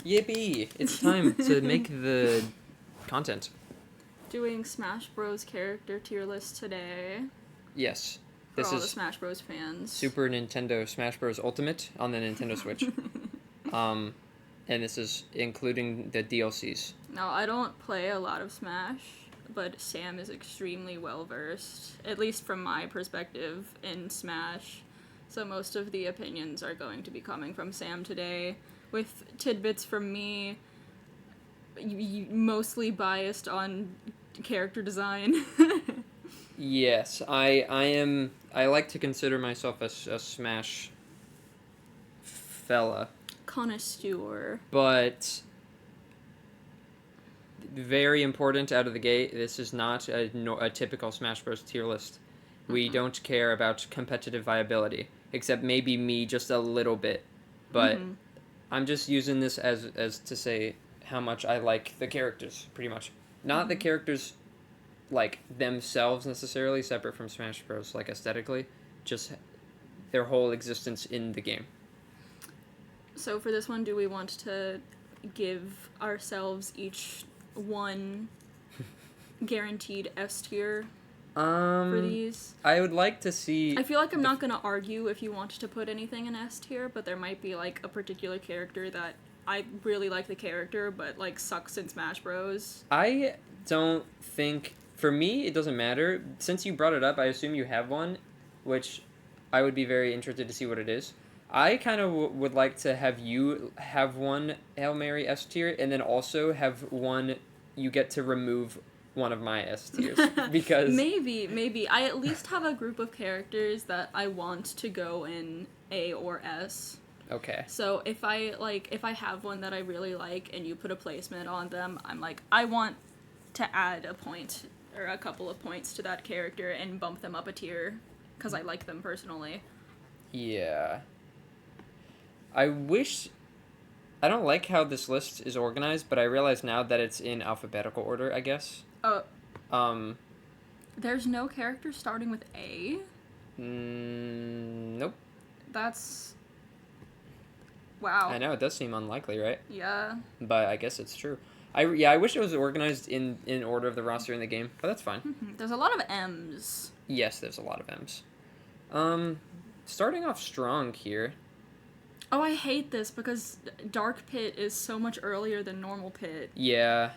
Yippee! It's time to make the content. Doing Smash Bros. Character tier list today Yes. for This all the is Smash Bros. Fans. Super Nintendo Smash Bros. Ultimate on the Nintendo Switch. And this is including the DLCs. Now, I don't play a lot of Smash, but Sam is extremely well versed, at least from my perspective, in Smash. So most of the opinions are going to be coming from Sam today, with tidbits from me, mostly biased on character design. Yes, I like to consider myself a Smash fella, Connoisseur. but very important out of the gate, this is not a typical Smash Bros. Tier list. We don't care about competitive viability, except maybe me just a little bit, but I'm just using this as to say how much I like the characters, pretty much. Not the characters like themselves necessarily, separate from Smash Bros. Like aesthetically, just their whole existence in the game. So for this one, do we want to give ourselves each one guaranteed S tier for these? I would like to see. I feel like I'm not gonna argue if you want to put anything in S tier, but there might be like a particular character that I really like the character, but like sucks in Smash Bros. I don't think, for me, it doesn't matter. Since you brought it up, I assume you have one, which I would be very interested to see what it is. I kind of would like to have you have one Hail Mary S tier, and then also have one you get to remove one of my S tiers. Because maybe. I at least have a group of characters that I want to go in A or S. Okay. So if I have one that I really like and you put a placement on them, I'm like, I want to add a point or a couple of points to that character and bump them up a tier because I like them personally. Yeah. I don't like how this list is organized, but I realize now that it's in alphabetical order, I guess. There's no character starting with A? Nope. That's... Wow. I know, it does seem unlikely, right? Yeah. But I guess it's true. I wish it was organized in order of the roster in the game, but that's fine. There's a lot of M's. Yes, there's a lot of M's. Starting off strong here. Oh, I hate this because Dark Pit is so much earlier than Normal Pit. Yeah.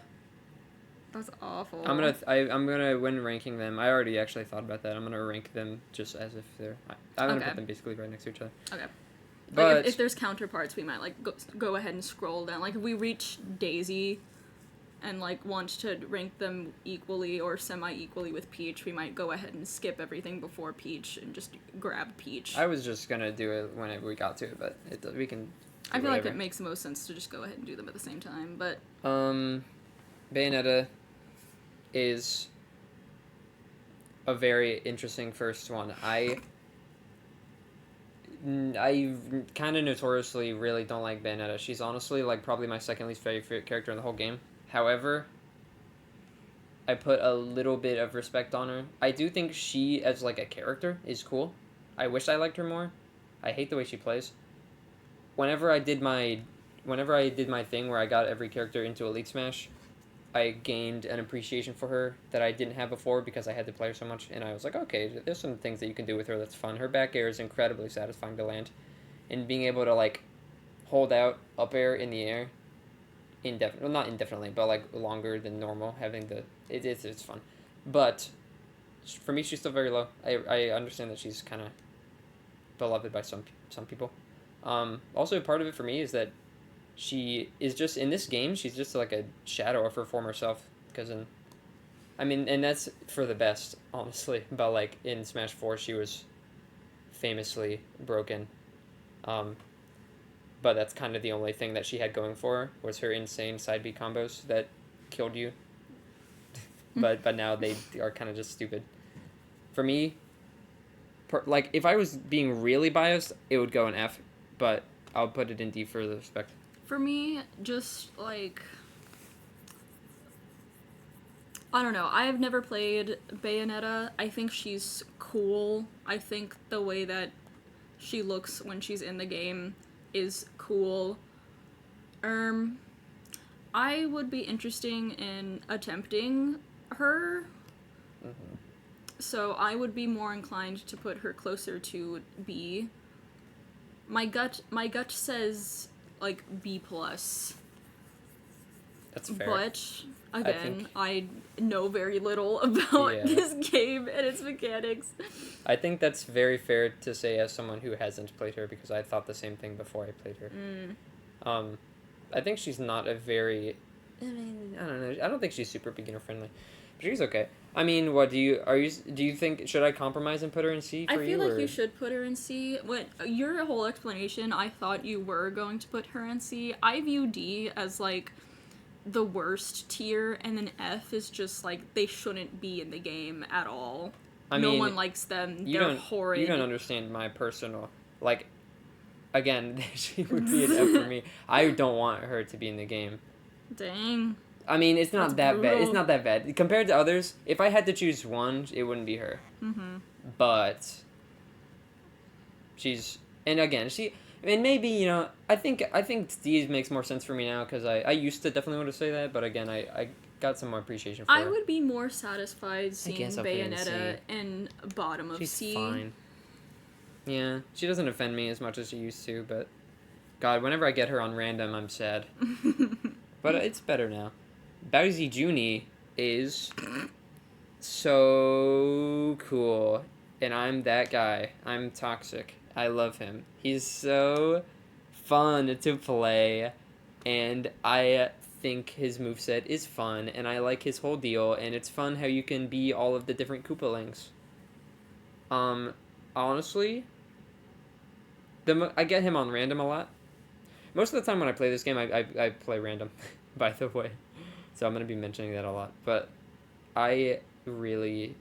That's awful. I'm gonna when ranking them. I already actually thought about that. I'm gonna rank them just as if they're. I'm gonna put them basically right next to each other. Okay. But like if there's counterparts, we might like go ahead and scroll down. Like if we reach Daisy, and like want to rank them equally or semi-equally with Peach, we might go ahead and skip everything before Peach and just grab Peach. I was just gonna do it whenever we got to it, but we can. I feel like it makes the most sense to just go ahead and do them at the same time. But Bayonetta is a very interesting first one. I kind of notoriously really don't like Bayonetta. She's honestly like probably my second least favorite character in the whole game. However, I put a little bit of respect on her. I do think she as like a character is cool. I wish I liked her more. I hate the way she plays. Whenever I did my thing where I got every character into Elite Smash, I gained an appreciation for her that I didn't have before because I had to play her so much, and I was like, okay, there's some things that you can do with her that's fun. Her back air is incredibly satisfying to land, and being able to like hold out up air in the air, not indefinitely, but like longer than normal, having it's fun. But for me, she's still very low. I understand that she's kind of beloved by some people. Also, part of it for me is that she is just, in this game, she's just like a shadow of her former self. And that's for the best, honestly. But like in Smash 4, she was famously broken. But that's kind of the only thing that she had going for her, was her insane side B combos that killed you. but now they are kind of just stupid. For me, like if I was being really biased, it would go in F, but I'll put it in D for the respect. For me, just like, I don't know. I have never played Bayonetta. I think she's cool. I think the way that she looks when she's in the game is cool. Um, I would be interesting in attempting her, Hmm. so I would be more inclined to put her closer to B. My gut says like B plus, That's fair. but I again, think, I know very little about yeah. this game and its mechanics. I think that's very fair to say as someone who hasn't played her because I thought the same thing before I played her. Mm. Um, I think she's not a very. I mean, I don't know. I don't think she's super beginner friendly, but she's okay. I mean, what do you think? Should I compromise and put her in C I for feel you, like or you should put her in C. What your whole explanation, I thought you were going to put her in C. I view D as like the worst tier, and then F is just like they shouldn't be in the game at all. I No mean, one likes them. you They're don't you don't horrid. understand my personal like. Again, she would be an F for me. I don't want her to be in the game. Dang, I mean, it's that's not that bad. It's brutal. not that bad compared to others. If I had to choose one, it wouldn't be her. Mm-hmm. But she's and again and maybe I think Steve makes more sense for me now because I used to definitely want to say that, but again I got some more appreciation for I her. would be more satisfied seeing guess I'll put it in Bayonetta in bottom of She's C. fine. Yeah, she doesn't offend me as much as she used to, but God, whenever I get her on random, I'm sad. But it's better now. Bowsy Junie is so cool, and I'm that guy. I'm toxic. I love him. He's so fun to play, and I think his moveset is fun, and I like his whole deal, and it's fun how you can be all of the different Koopalings. Um, honestly, I get him on random a lot. Most of the time when I play this game, I play random, by the way. So I'm going to be mentioning that a lot. But I really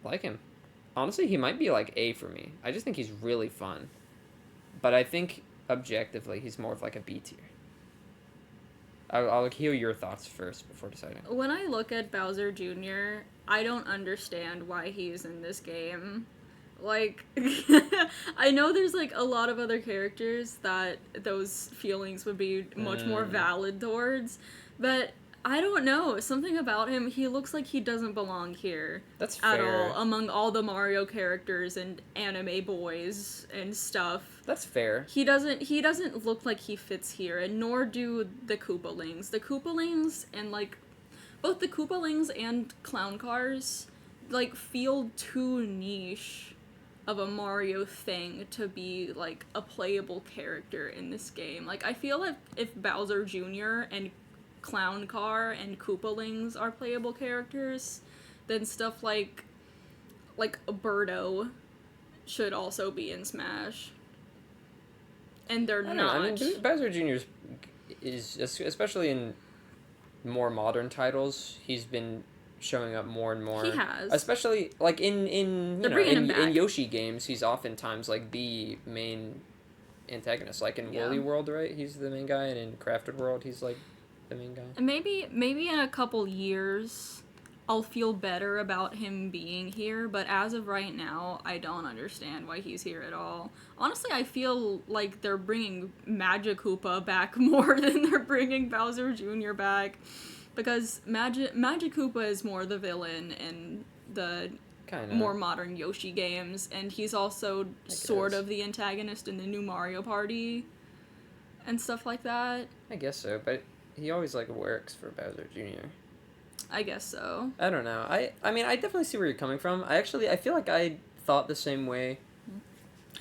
like him. Honestly, he might be like A for me. I just think he's really fun. But I think objectively, he's more of like a B tier. I'll hear your thoughts first before deciding. When I look at Bowser Jr., I don't understand why he's in this game. Like, I know there's like a lot of other characters that those feelings would be much more valid towards, but I don't know. Something about him, he looks like he doesn't belong here That's at fair. all among all the Mario characters and anime boys and stuff. That's fair. He doesn't look like he fits here, and nor do the Koopalings. The Koopalings and like both the Koopalings and clown cars like feel too niche of a Mario thing to be like a playable character in this game. Like I feel like if Bowser Jr. and Clown Car and Koopalings are playable characters, then stuff like Birdo should also be in Smash. And they're I don't not. know. I mean, Bowser Jr. is especially in more modern titles. He's been showing up more and more. He has. Especially like in They're bringing him in back. Yoshi games, he's oftentimes like the main antagonist. Like in Yeah. Woolly World, right? He's the main guy, and in Crafted World, he's like the main guy. And maybe in a couple years I'll feel better about him being here, but as of right now, I don't understand why he's here at all. Honestly, I feel like they're bringing Magikoopa back more than they're bringing Bowser Jr. back, because Magikoopa is more the villain in the Kind of more modern Yoshi games, and he's also sort guess. of the antagonist in the new Mario Party and stuff like that. I guess so, but he always like works for Bowser Jr. I guess so. I don't know. I mean, I definitely see where you're coming from. I feel like I thought the same way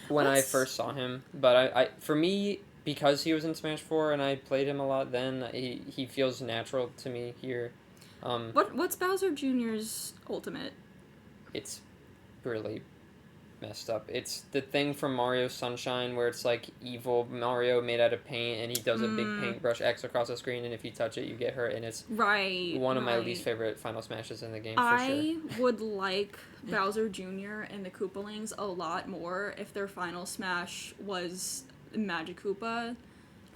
when I What's- first saw him, but I for me, because he was in Smash 4 and I played him a lot then, he feels natural to me here. What's Bowser Jr.'s ultimate? It's really messed up. It's the thing from Mario Sunshine where it's like evil Mario made out of paint and he does a big paintbrush X across the screen, and if you touch it you get hurt, and it's Right. one of my right. least favorite final smashes in the game for I sure. would like Bowser Jr. and the Koopalings a lot more if their final smash was Magikoopa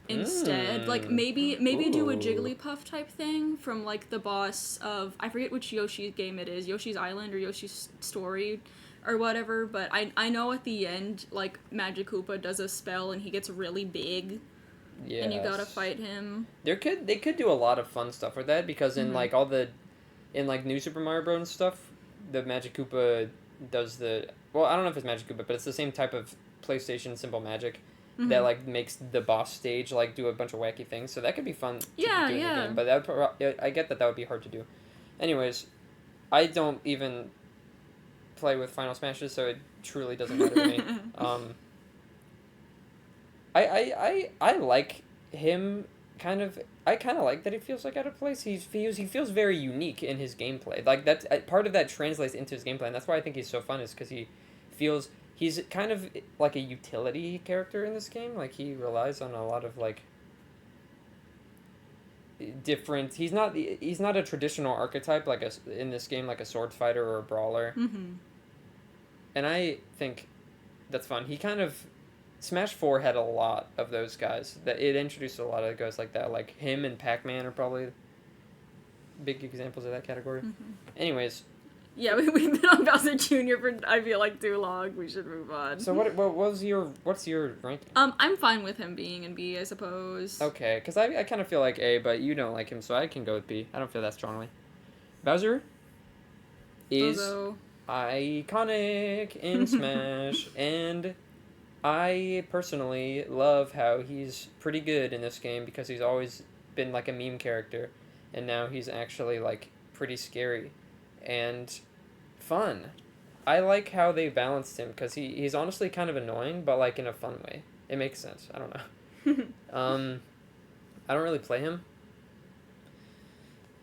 instead. Like maybe do a Ooh. Jigglypuff type thing from like the boss of, I forget which Yoshi game it is, Yoshi's Island or Yoshi's Story or whatever, but I know at the end like Magikoopa does a spell and he gets really big. Yeah. and you gotta fight him. They could do a lot of fun stuff with that because in like all the in like New Super Mario Bros. And stuff, the Magic Koopa does the well. I don't know if it's Magic Koopa, but it's the same type of PlayStation simple magic that like makes the boss stage like do a bunch of wacky things. So that could be fun. To do in the game, but that I get that would be hard to do. Anyways, I don't even play with Final Smashes, so it truly doesn't matter to me. I like him kind of. I kind of like that he feels like out of place. He feels very unique in his gameplay. Like that's part of that translates into his gameplay, and that's why I think he's so fun. Is because he's kind of like a utility character in this game. Like he relies on a lot of like different. He's not a traditional archetype like in this game like a sword fighter or a brawler. And I think that's fun. He kind of Smash 4 had a lot of those guys. That it introduced a lot of guys like that. Like him and Pac-Man are probably big examples of that category. Anyways. Yeah, we've been on Bowser Jr. for I feel like too long. We should move on. So what's your ranking? I'm fine with him being in B, I suppose. Okay, because I kind of feel like A, but you don't like him, so I can go with B. I don't feel that strongly. Bowser is iconic in Smash, and I personally love how he's pretty good in this game because he's always been like a meme character, and now he's actually like pretty scary and fun. I like how they balanced him because he's honestly kind of annoying, but like in a fun way. It makes sense. I don't know. I don't really play him.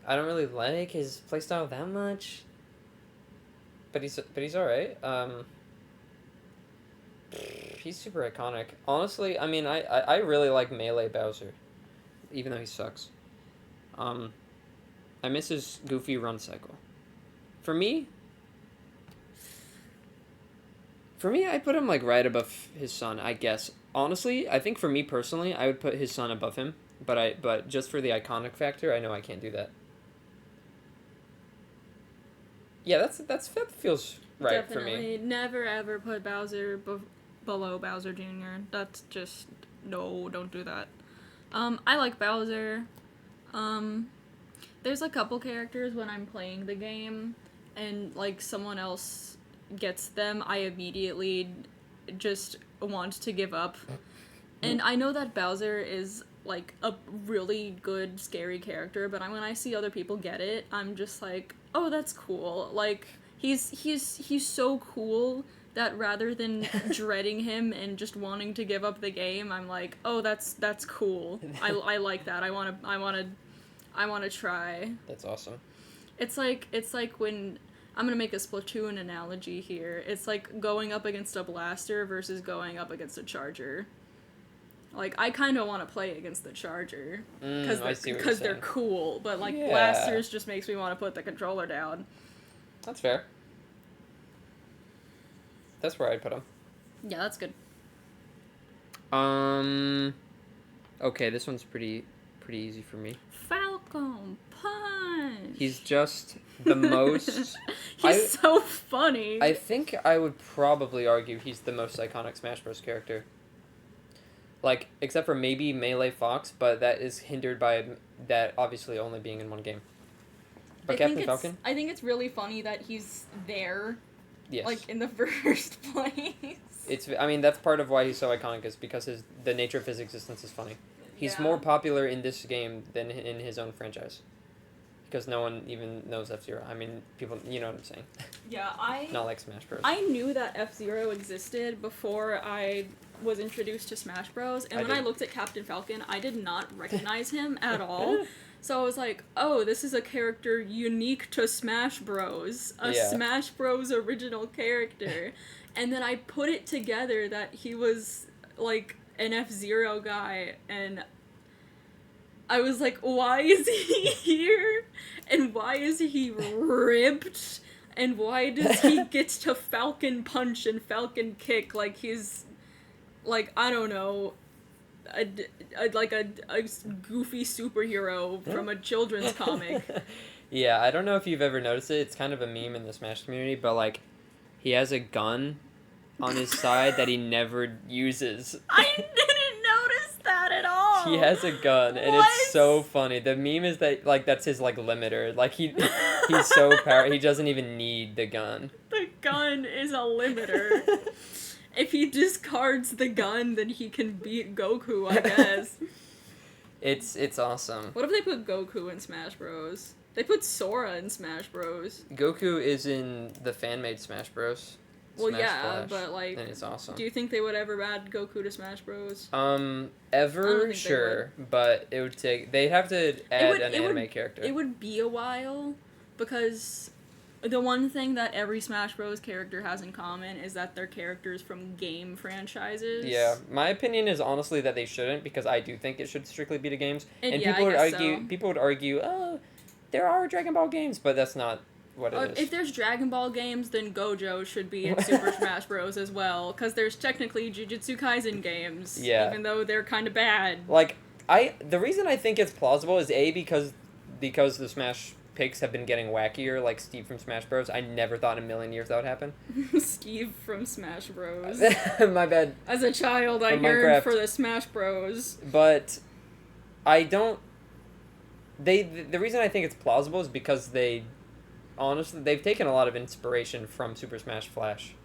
I don't really like his playstyle that much. But he's alright. He's super iconic. Honestly, I mean, I really like Melee Bowser, even though he sucks. I miss his goofy run cycle. For me, I put him like right above his son, I guess. Honestly, I think for me personally, I would put his son above him. But just for the iconic factor, I know I can't do that. Yeah, that feels right for me. Definitely never ever put Bowser below Bowser Jr. That's just no, don't do that. I like Bowser. There's a couple characters when I'm playing the game and like someone else gets them, I immediately just want to give up. And I know that Bowser is like a really good scary character, but when I see other people get it, I'm just like, oh, that's cool. Like he's so cool that rather than dreading him and just wanting to give up the game, I'm like, oh, that's cool. I like that. I wanna try. That's awesome. It's like when I'm gonna make a Splatoon analogy here. It's like going up against a blaster versus going up against a charger. Like, I kind of want to play against the charger because they're cool, but like blasters just makes me want to put the controller down. That's fair. That's where I'd put him. Yeah, that's good. Okay, this one's pretty easy for me. Falcon Punch. He's just the most. He's so funny. I think I would probably argue he's the most iconic Smash Bros. Character. Like, except for maybe Melee Fox, but that is hindered by that obviously only being in one game. But Captain Falcon? I think it's really funny that he's there. Yes. Like, in the first place. I mean, that's part of why he's so iconic is because the nature of his existence is funny. He's more popular in this game than in his own franchise. Because no one even knows F-Zero. I mean, people, you know what I'm saying. Yeah, Not like Smash Bros. I knew that F-Zero existed before I was introduced to Smash Bros. And when I looked at Captain Falcon, I did not recognize him at all. So I was like, oh, this is a character unique to Smash Bros. Smash Bros. Original character. And then I put it together that he was, like, an F-Zero guy, and I was like, why is he here? And why is he ripped? And why does he get to Falcon Punch and Falcon Kick like he's, like, I don't know, a goofy superhero from a children's comic. Yeah, I don't know if you've ever noticed it. It's kind of a meme in the Smash community, but, like, he has a gun on his side that he never uses. I didn't notice that at all. He has a gun, and What? it's so funny. The meme is that like that's his like limiter. Like he's so powerful. He doesn't even need the gun. The gun is a limiter. If he discards the gun, then he can beat Goku, I guess. It's awesome. What if they put Goku in Smash Bros? They put Sora in Smash Bros. Goku is in the fan-made Smash Bros. Well, Smash yeah, Flash, but like, and it's awesome. do you think they would ever add Goku to Smash Bros? Ever think they sure, but it would take. They'd have to add an anime character. It would be a while, because the one thing that every Smash Bros. Character has in common is that they're characters from game franchises. Yeah, my opinion is honestly that they shouldn't, because I do think it should strictly be to games. And yeah, people would I guess argue. so. People would argue, oh, there are Dragon Ball games, but that's not what it is. If there's Dragon Ball games, then Gojo should be in Super Smash Bros. As well, because there's technically Jujutsu Kaisen games. Yeah. Even though they're kind of bad. Like, the reason I think it's plausible is because the Smash picks have been getting wackier, like Steve from Smash Bros. I never thought in a million years that would happen. Steve from Smash Bros. My bad. As a child, I From yearned Minecraft. for the Smash Bros. But I don't. The reason I think it's plausible is because honestly, they've taken a lot of inspiration from Super Smash Flash.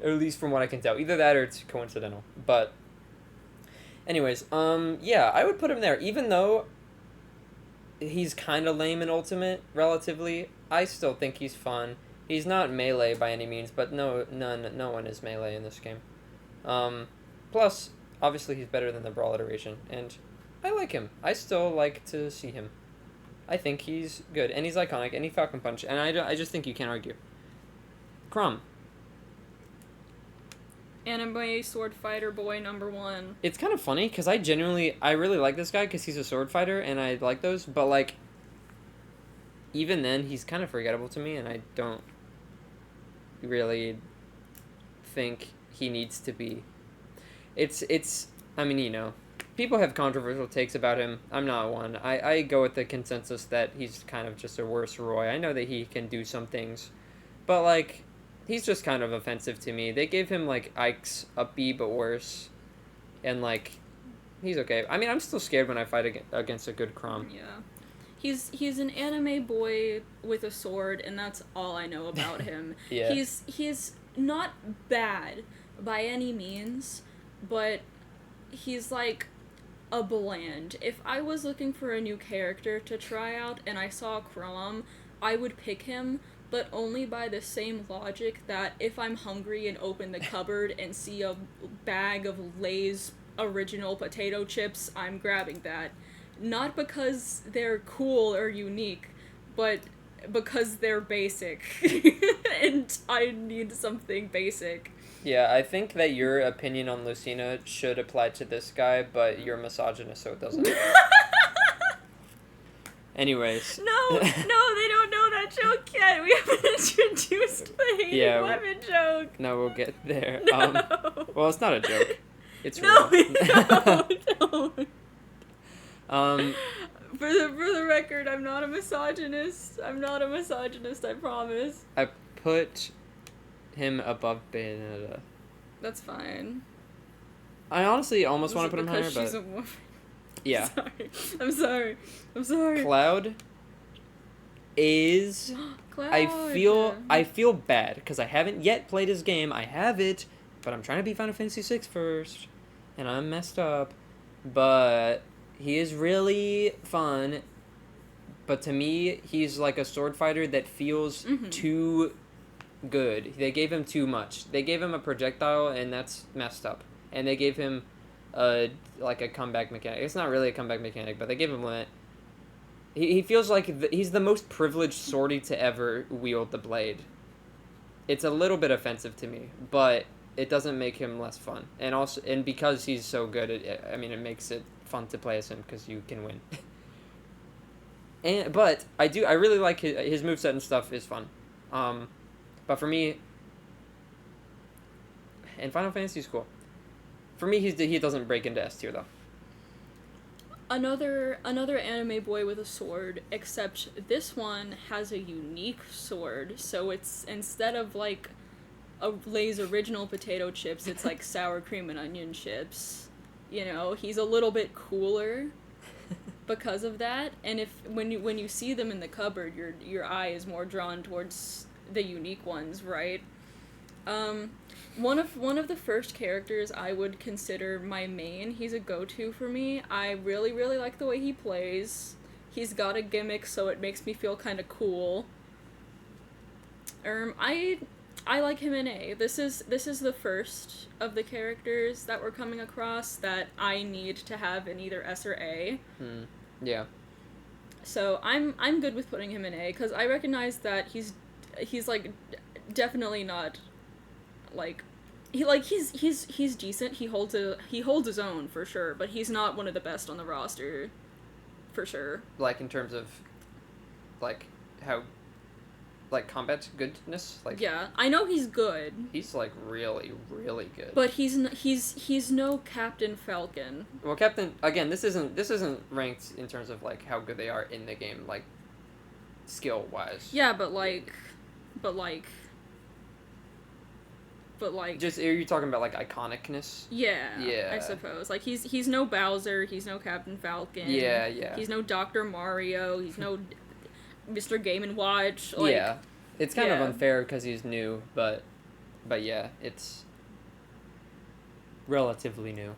Or at least from what I can tell. Either that or it's coincidental. But, anyways, yeah, I would put him there. Even though he's kind of lame in Ultimate, relatively, I still think he's fun. He's not melee by any means, but no one is melee in this game. Plus, obviously he's better than the Brawl iteration, and I like him. I still like to see him. I think he's good, and he's iconic, and he Falcon Punch, and I just think you can't argue. Crumb. Anime sword fighter boy #1. It's kind of funny, because I really like this guy, because he's a sword fighter, and I like those, but, like, even then, he's kind of forgettable to me, and I don't really think he needs to be. I mean, you know, people have controversial takes about him. I'm not one. I go with the consensus that he's kind of just a worse Roy. I know that he can do some things, but, like, he's just kind of offensive to me. They gave him, like, Ike's upbeat, but worse. And, like, he's okay. I mean, I'm still scared when I fight against a good Crom. Yeah. He's an anime boy with a sword, and that's all I know about him. Yeah. He's not bad by any means, but he's like a bland. If I was looking for a new character to try out and I saw Crom, I would pick him, but only by the same logic that if I'm hungry and open the cupboard and see a bag of Lay's original potato chips, I'm grabbing that. Not because they're cool or unique, but because they're basic. And I need something basic. Yeah, I think that your opinion on Lucina should apply to this guy, but you're misogynist, so it doesn't. Anyways. No, they don't know that joke yet. We haven't introduced the hating women joke. No, we'll get there. No. Well, it's not a joke. It's no, real. don't. For the record, I'm not a misogynist. I promise. I put him above Bayonetta. That's fine. I honestly almost Is want it to put him higher, because but she's a woman? yeah. I'm sorry. Cloud is Cloud. I feel bad because I haven't yet played his game. I have it, but I'm trying to beat Final Fantasy VI first, and I'm messed up. But he is really fun. But to me, he's like a sword fighter that feels too good. They gave him too much. They gave him a projectile, and that's messed up. And they gave him like a comeback mechanic. It's not really a comeback mechanic, but they gave him that. He feels like he's the most privileged swordie to ever wield the blade. It's a little bit offensive to me, but it doesn't make him less fun. And because he's so good, it makes it fun to play as him because you can win. But I really like his moveset and stuff is fun. But for me, and Final Fantasy is cool. For me, he doesn't break into S tier though. Another anime boy with a sword, except this one has a unique sword. So it's, instead of like a Lay's original potato chips, it's like sour cream and onion chips. You know, he's a little bit cooler because of that. And if when you see them in the cupboard, your eye is more drawn towards the unique ones, right? One of the first characters I would consider my main. He's a go-to for me. I really really like the way he plays. He's got a gimmick, so it makes me feel kind of cool. I like him in A. This is the first of the characters that we're coming across that I need to have in either S or A. Yeah. So I'm good with putting him in A because I recognize that he's like definitely not like he's decent. He holds his own for sure, but he's not one of the best on the roster, for sure. Like in terms of, like how, like combat goodness. Like Yeah, I know he's good. He's like really really good. But he's no Captain Falcon. Well, Captain, again, this isn't ranked in terms of like how good they are in the game, like skill wise. Yeah, but like. Just, are you talking about like iconicness? Yeah. Yeah. I suppose. Like he's no Bowser. He's no Captain Falcon. Yeah, yeah. He's no Dr. Mario. He's no Mr. Game and Watch. Like, yeah. It's kind of unfair because he's new, but yeah, it's relatively new.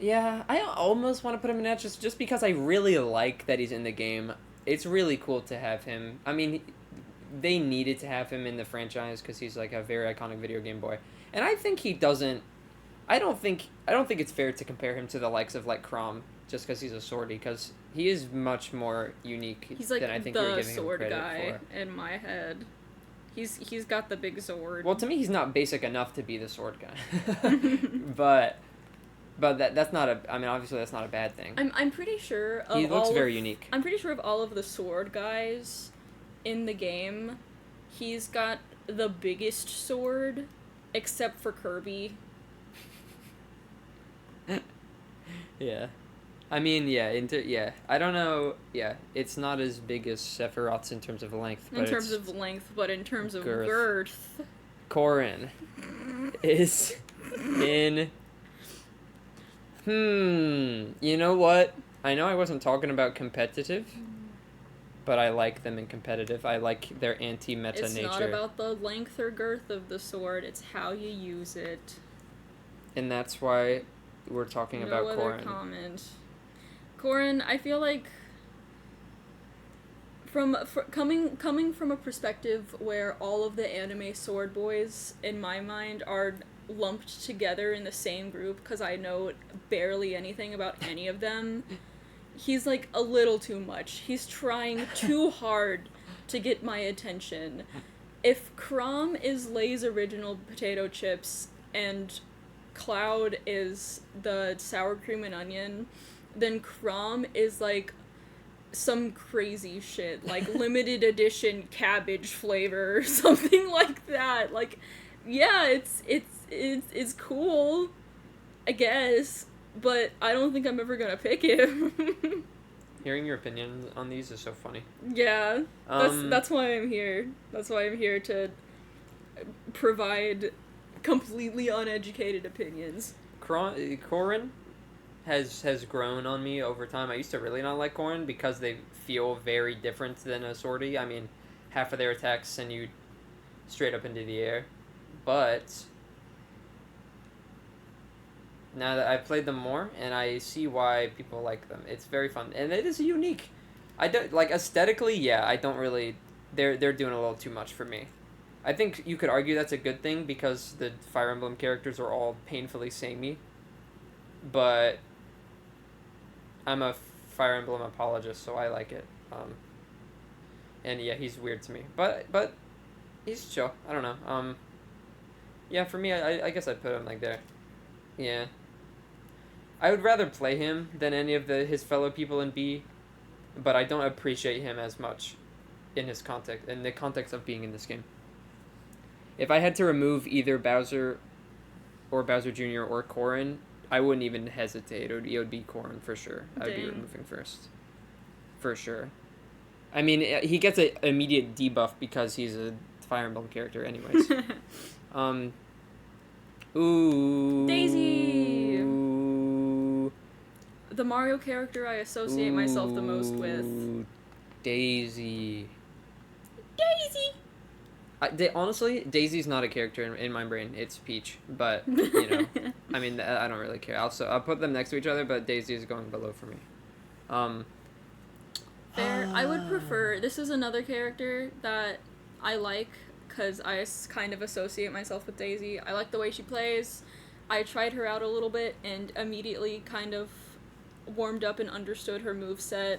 Yeah, I almost want to put him in that just because I really like that he's in the game. It's really cool to have him. I mean, they needed to have him in the franchise because he's like a very iconic video game boy, and I think he doesn't. I don't think it's fair to compare him to the likes of like Chrom just because he's a swordie, because he is much more unique he's like than I think you're the giving sword him guy credit for. in my head. He's got the big sword. Well, to me, he's not basic enough to be the sword guy, but that's not a. I mean, obviously, that's not a bad thing. I'm pretty sure of He looks all very of, unique. I'm pretty sure of all of the sword guys in the game, he's got the biggest sword, except for Kirby. Yeah. I mean, yeah, I don't know, yeah, it's not as big as Sephiroth's in terms of length, but In terms of length, but in terms of girth. girth. Corrin is in... You know what? I know I wasn't talking about competitive, but I like them in competitive. I like their anti-meta It's nature. not about the length or girth of the sword, it's how you use it. And that's why we're talking No about other Corrin. comment. Corrin, I feel like coming from a perspective where all of the anime sword boys in my mind are lumped together in the same group because I know barely anything about any of them. He's like a little too much. He's trying too hard to get my attention. If Chrom is Lay's original potato chips and Cloud is the sour cream and onion, then Chrom is like some crazy shit, like limited edition cabbage flavor or something like that. Like, yeah, it's cool, I guess, but I don't think I'm ever gonna pick him. Hearing your opinion on these is so funny. Yeah, that's why I'm here. That's why I'm here to provide completely uneducated opinions. Corrin has grown on me over time. I used to really not like Corrin because they feel very different than a swordie. I mean, half of their attacks send you straight up into the air. But now that I've played them more, and I see why people like them. It's very fun, and it is unique. I don't like aesthetically. Yeah, I don't really. They're doing a little too much for me. I think you could argue that's a good thing because the Fire Emblem characters are all painfully samey. But I'm a Fire Emblem apologist, so I like it. And yeah, he's weird to me, but he's chill. I don't know. Yeah, for me, I guess I'd put him like there. Yeah. I would rather play him than any of his fellow people in B, but I don't appreciate him as much in the context of being in this game. If I had to remove either Bowser or Bowser Jr. or Corrin, I wouldn't even hesitate. It would be Corrin for sure. I would be removing first. For sure. I mean, he gets an immediate debuff because he's a Fire Emblem character anyways. Ooh. Daisy The Mario character I associate myself the most with. Ooh, Daisy. Daisy! Honestly, Daisy's not a character in my brain. It's Peach, but you know, I mean, I don't really care. I'll put them next to each other, but Daisy is going below for me. Fair. I would prefer. This is another character that I like because kind of associate myself with Daisy. I like the way she plays. I tried her out a little bit and immediately kind of warmed up and understood her moveset.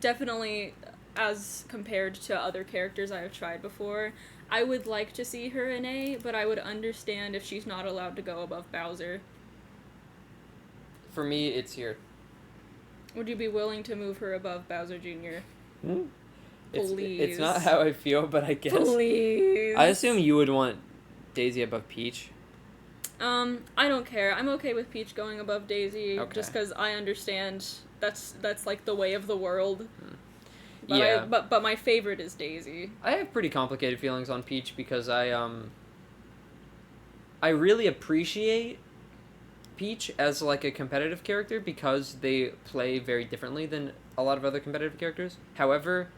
Definitely as compared to other characters I have tried before. I would like to see her in A, but I would understand if she's not allowed to go above Bowser. For me, it's here. Would you be willing to move her above Bowser Jr.? Please. It's not how I feel, but I guess. Please. I assume you would want Daisy above Peach. I don't care. I'm okay with Peach going above Daisy, Okay. just because I understand that's like the way of the world. But Yeah. but my favorite is Daisy. I have pretty complicated feelings on Peach because I really appreciate Peach as like a competitive character because they play very differently than a lot of other competitive characters. However,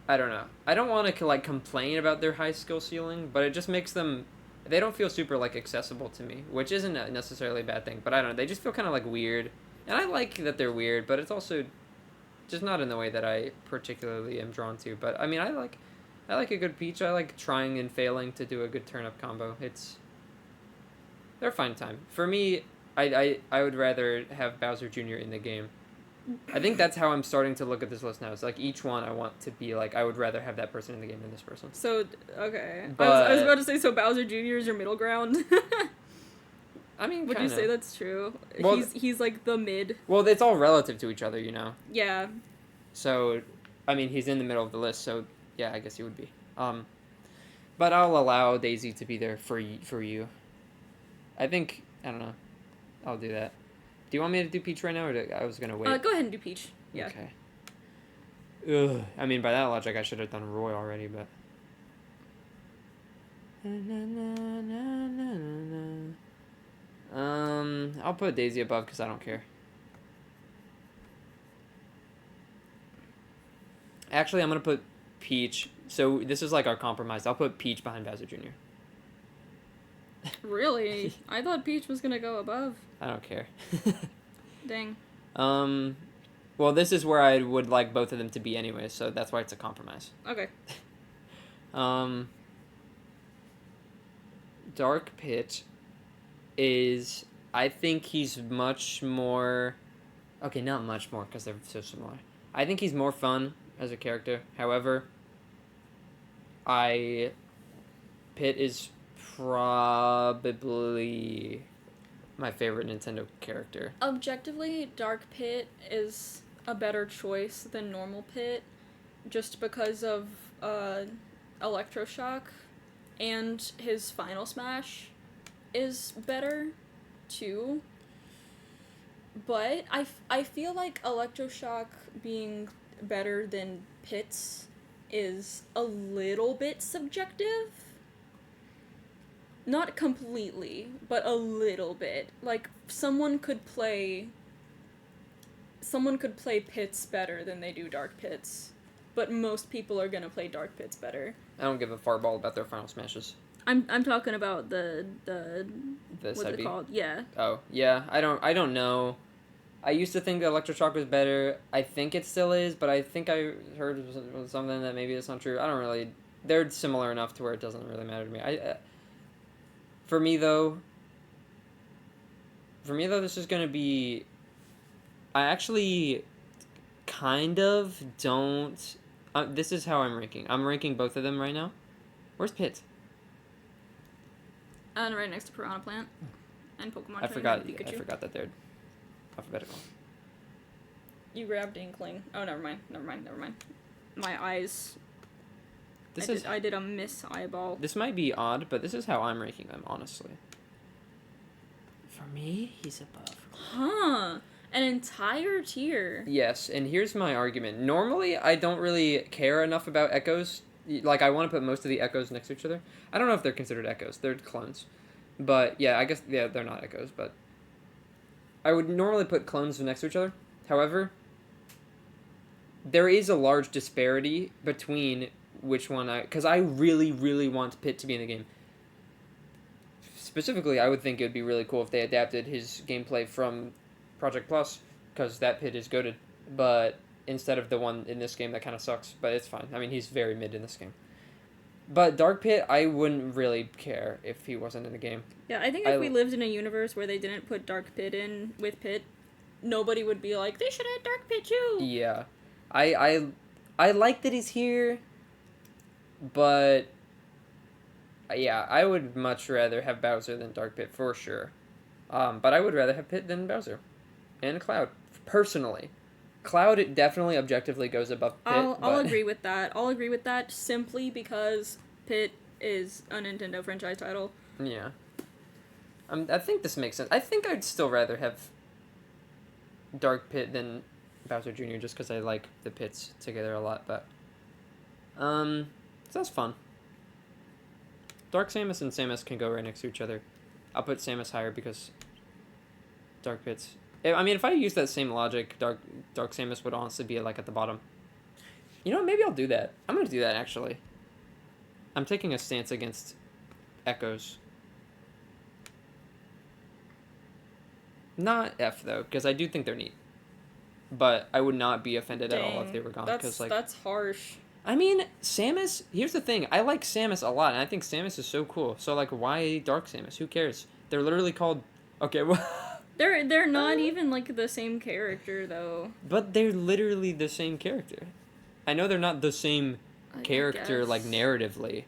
I don't know. I don't want to like complain about their high skill ceiling, but it just makes them. They don't feel super like accessible to me, which isn't necessarily a bad thing. But I don't know. They just feel kind of like weird, and I like that they're weird, but it's also just not in the way that I particularly am drawn to. But I mean, I like a good Peach. I like trying and failing to do a good turn-up combo. They're a fine time. For me, I would rather have Bowser Jr. in the game. I think that's how I'm starting to look at this list now. It's like each one I want to be like, I would rather have that person in the game than this person. So, okay. But I was about to say, so Bowser Jr. is your middle ground? I mean, Would kinda. you say that's true? Well, he's like the mid. Well, it's all relative to each other, you know? Yeah. So, I mean, he's in the middle of the list, so yeah, I guess he would be. But I'll allow Daisy to be there for you. I think, I don't know. I'll do that. Do you want me to do Peach right now, or I was gonna wait? Go ahead and do Peach. Yeah. Okay. Ugh. I mean, by that logic, I should have done Roy already, but. I'll put Daisy above because I don't care. Actually, I'm gonna put Peach. So this is like our compromise. I'll put Peach behind Bowser Jr. Really? I thought Peach was gonna go above. I don't care. Dang. Well, this is where I would like both of them to be anyway, so that's why it's a compromise. Okay. Dark Pit is, I think he's much more, okay, not much more because they're so similar. I think he's more fun as a character. However, Pit is probably my favorite Nintendo character. Objectively, Dark Pit is a better choice than normal Pit, just because of Electroshock, and his Final Smash is better too. But I feel like Electroshock being better than Pit's is a little bit subjective. Not completely, but a little bit. Like, someone could play Pits better than they do Dark Pits, but most people are gonna play Dark Pits better. I don't give a farball about their Final Smashes. I'm talking about the what's side it B? called? Yeah. Oh, yeah, I don't know. I used to think that Electroshock was better. I think it still is, but I think I heard something that maybe it's not true. I don't really... They're similar enough to where it doesn't really matter to me. For me, though, this is going to be... I actually kind of don't... this is how I'm ranking. I'm ranking both of them right now. Where's Pit? And right next to Piranha Plant. And Pokemon I Trainer and Pikachu. I forgot that they're alphabetical. You grabbed Inkling. Oh, never mind. My eyes. I did a miss eyeball. This might be odd, but this is how I'm ranking them, honestly. For me, he's above. Huh. An entire tier. Yes, and here's my argument. Normally, I don't really care enough about echoes. Like, I want to put most of the echoes next to each other. I don't know if they're considered echoes. They're clones. But, yeah, I guess, yeah, they're not echoes, but... I would normally put clones next to each other. However, there is a large disparity between which one because I really, really want Pit to be in the game. Specifically, I would think it would be really cool if they adapted his gameplay from Project Plus, because that Pit is goated, but instead of the one in this game that kind of sucks, but it's fine. I mean, he's very mid in this game. But Dark Pit, I wouldn't really care if he wasn't in the game. Yeah, I think if we lived in a universe where they didn't put Dark Pit in with Pit, nobody would be like, they should add Dark Pit too. Yeah. I like that he's here, but yeah, I would much rather have Bowser than Dark Pit for sure. But I would rather have Pit than Bowser. And Cloud, personally. Cloud definitely objectively goes above Pit. I'll agree with that. I'll agree with that simply because Pit is a Nintendo franchise title. Yeah. I think this makes sense. I think I'd still rather have Dark Pit than Bowser Jr. just because I like the Pits together a lot, but so that's fun. Dark Samus and Samus can go right next to each other. I'll put Samus higher because Dark Pit's... I mean, if I use that same logic, Dark Samus would honestly be like at the bottom. You know what? Maybe I'll do that. I'm going to do that, actually. I'm taking a stance against Echoes. Not F, though, because I do think they're neat. But I would not be offended at all if they were gone. That's harsh. I mean, Samus, here's the thing. I like Samus a lot, and I think Samus is so cool. So, like, why Dark Samus? Who cares? They're literally called... Okay, well... They're not even, like, the same character, though. But they're literally the same character. I know they're not the same character, like, narratively.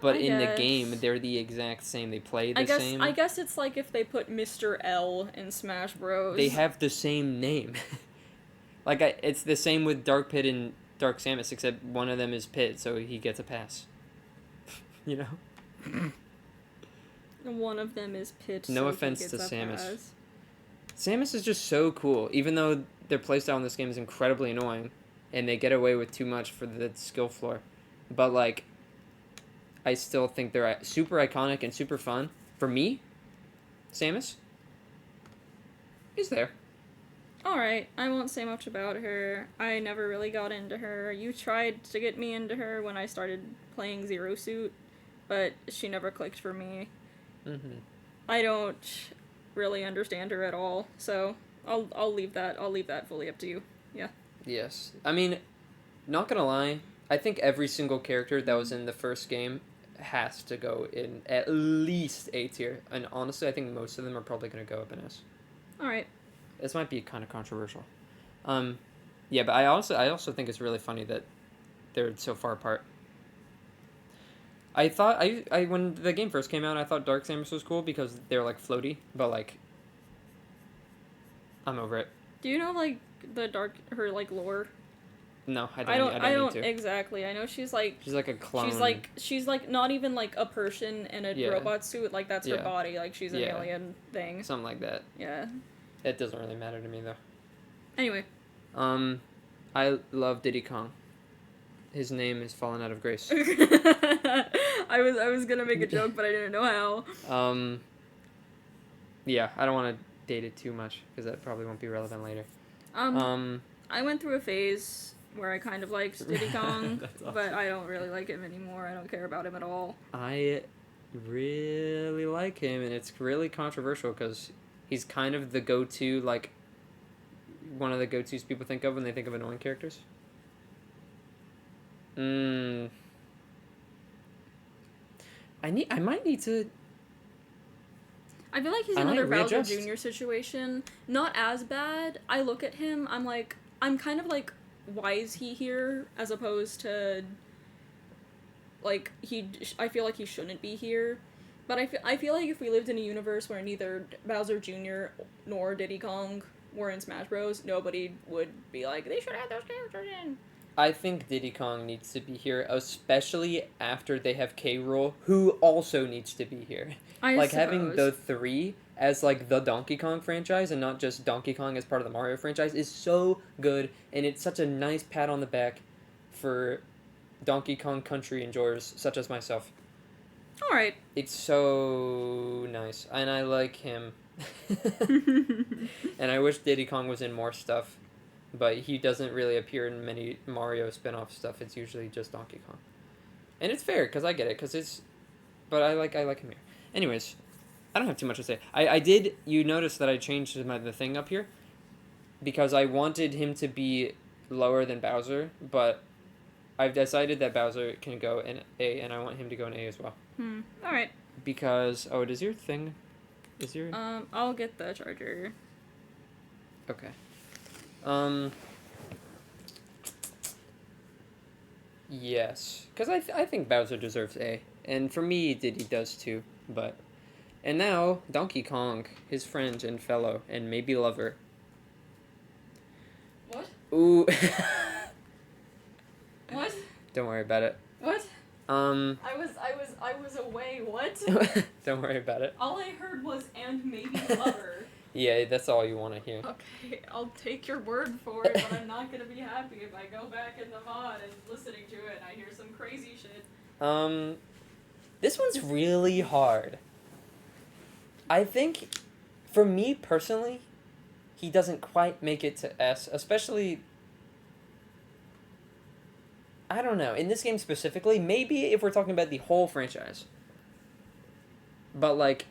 But in the game, they're the exact same. They play the same. I guess it's like if they put Mr. L in Smash Bros. They have the same name. Like, it's the same with Dark Pit and Dark Samus, except one of them is Pit, so he gets a pass. You know? One of them is Pit, no so offense he to gets a Samus. pass. Samus is just so cool, even though their playstyle in this game is incredibly annoying, and they get away with too much for the skill floor. But, like, I still think they're super iconic and super fun. For me, Samus is there. Alright, I won't say much about her. I never really got into her. You tried to get me into her when I started playing Zero Suit, but she never clicked for me. Mm-hmm. I don't really understand her at all, so I'll leave that fully up to you. Yeah. Yes. I mean, not gonna lie, I think every single character that was in the first game has to go in at least A tier, and honestly, I think most of them are probably gonna go up in S. Alright. This might be kind of controversial. Yeah, but I also think it's really funny that they're so far apart. I thought I when the game first came out, I thought Dark Samus was cool because they're like floaty, but like I'm over it. Do you know like her like lore? No, I don't need to. Exactly. I know she's like a clone. She's like not even like a person in a robot suit. Like that's her body. Like she's an alien thing. Something like that. Yeah. It doesn't really matter to me though. Anyway. I love Diddy Kong. His name is Fallen Out of Grace. I was gonna make a joke, but I didn't know how. Yeah, I don't want to date it too much because that probably won't be relevant later. I went through a phase where I kind of liked Diddy Kong, awesome. But I don't really like him anymore. I don't care about him at all. I really like him, and it's really controversial because he's kind of the go-to, like, one of the go-tos people think of when they think of annoying characters. I might need to... I feel like he's another Bowser Jr. situation. Not as bad. I look at him, I'm kind of like, why is he here? As opposed to, like, I feel like he shouldn't be here. But I feel like if we lived in a universe where neither Bowser Jr. nor Diddy Kong were in Smash Bros., nobody would be like, they should have those characters in. I think Diddy Kong needs to be here, especially after they have K. Rool, who also needs to be here. Having the three as, like, the Donkey Kong franchise and not just Donkey Kong as part of the Mario franchise is so good, and it's such a nice pat on the back for Donkey Kong Country enjoyers such as myself. Alright. It's so nice, and I like him. And I wish Diddy Kong was in more stuff, but he doesn't really appear in many Mario spin-off stuff. It's usually just Donkey Kong. And it's fair, because I get it, because it's... But I like him here. Anyways, I don't have too much to say. I did... You notice that I changed the thing up here? Because I wanted him to be lower than Bowser, but I've decided that Bowser can go in A, and I want him to go in A as well. Alright. Because... Oh, does your thing... Is your... I'll get the charger. Okay. Yes. Because I think Bowser deserves A. And for me, Diddy does too. But... And now, Donkey Kong, his friend and fellow, and maybe lover. What? Ooh. What? Don't worry about it. What? I was away, what? Don't worry about it. All I heard was, and maybe lover. Yeah, that's all you want to hear. Okay, I'll take your word for it, but I'm not gonna be happy if I go back in the mod and listening to it and I hear some crazy shit. This one's really hard. I think, for me personally, he doesn't quite make it to S, especially... I don't know. In this game specifically, maybe if we're talking about the whole franchise. But, like,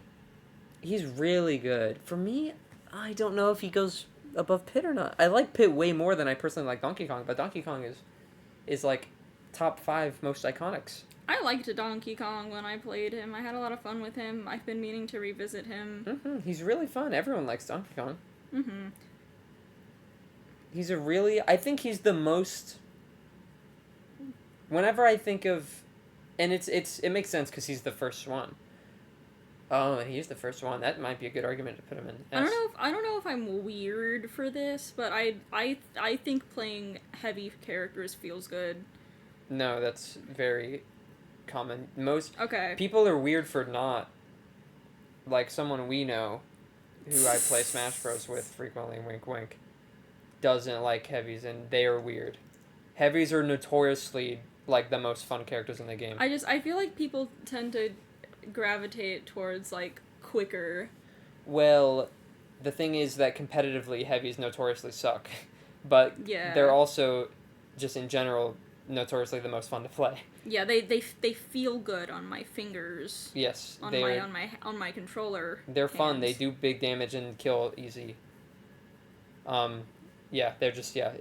he's really good. For me, I don't know if he goes above Pit or not. I like Pit way more than I personally like Donkey Kong, but Donkey Kong is like, top 5 most iconics. I liked Donkey Kong when I played him. I had a lot of fun with him. I've been meaning to revisit him. He's really fun. Everyone likes Donkey Kong. Mm-hmm. He's a really... I think he's the most... Whenever I think of... And it makes sense because he's the first one. Oh, and he's the first one. That might be a good argument to put him in S. I don't know if I'm weird for this, but I think playing heavy characters feels good. No, that's very common. Most Okay. people are weird for not... Like someone we know, who I play Smash Bros. With frequently, wink wink, doesn't like heavies, and they are weird. Heavies are notoriously, like, the most fun characters in the game. I feel like people tend to gravitate towards, like, quicker. Well, the thing is that competitively, heavies notoriously suck. But Yeah. they're also, just in general, notoriously the most fun to play. Yeah, they feel good on my fingers. Yes, On my controller. They're fun. They hands. do big damage and kill easy. Yeah, they're just, yeah.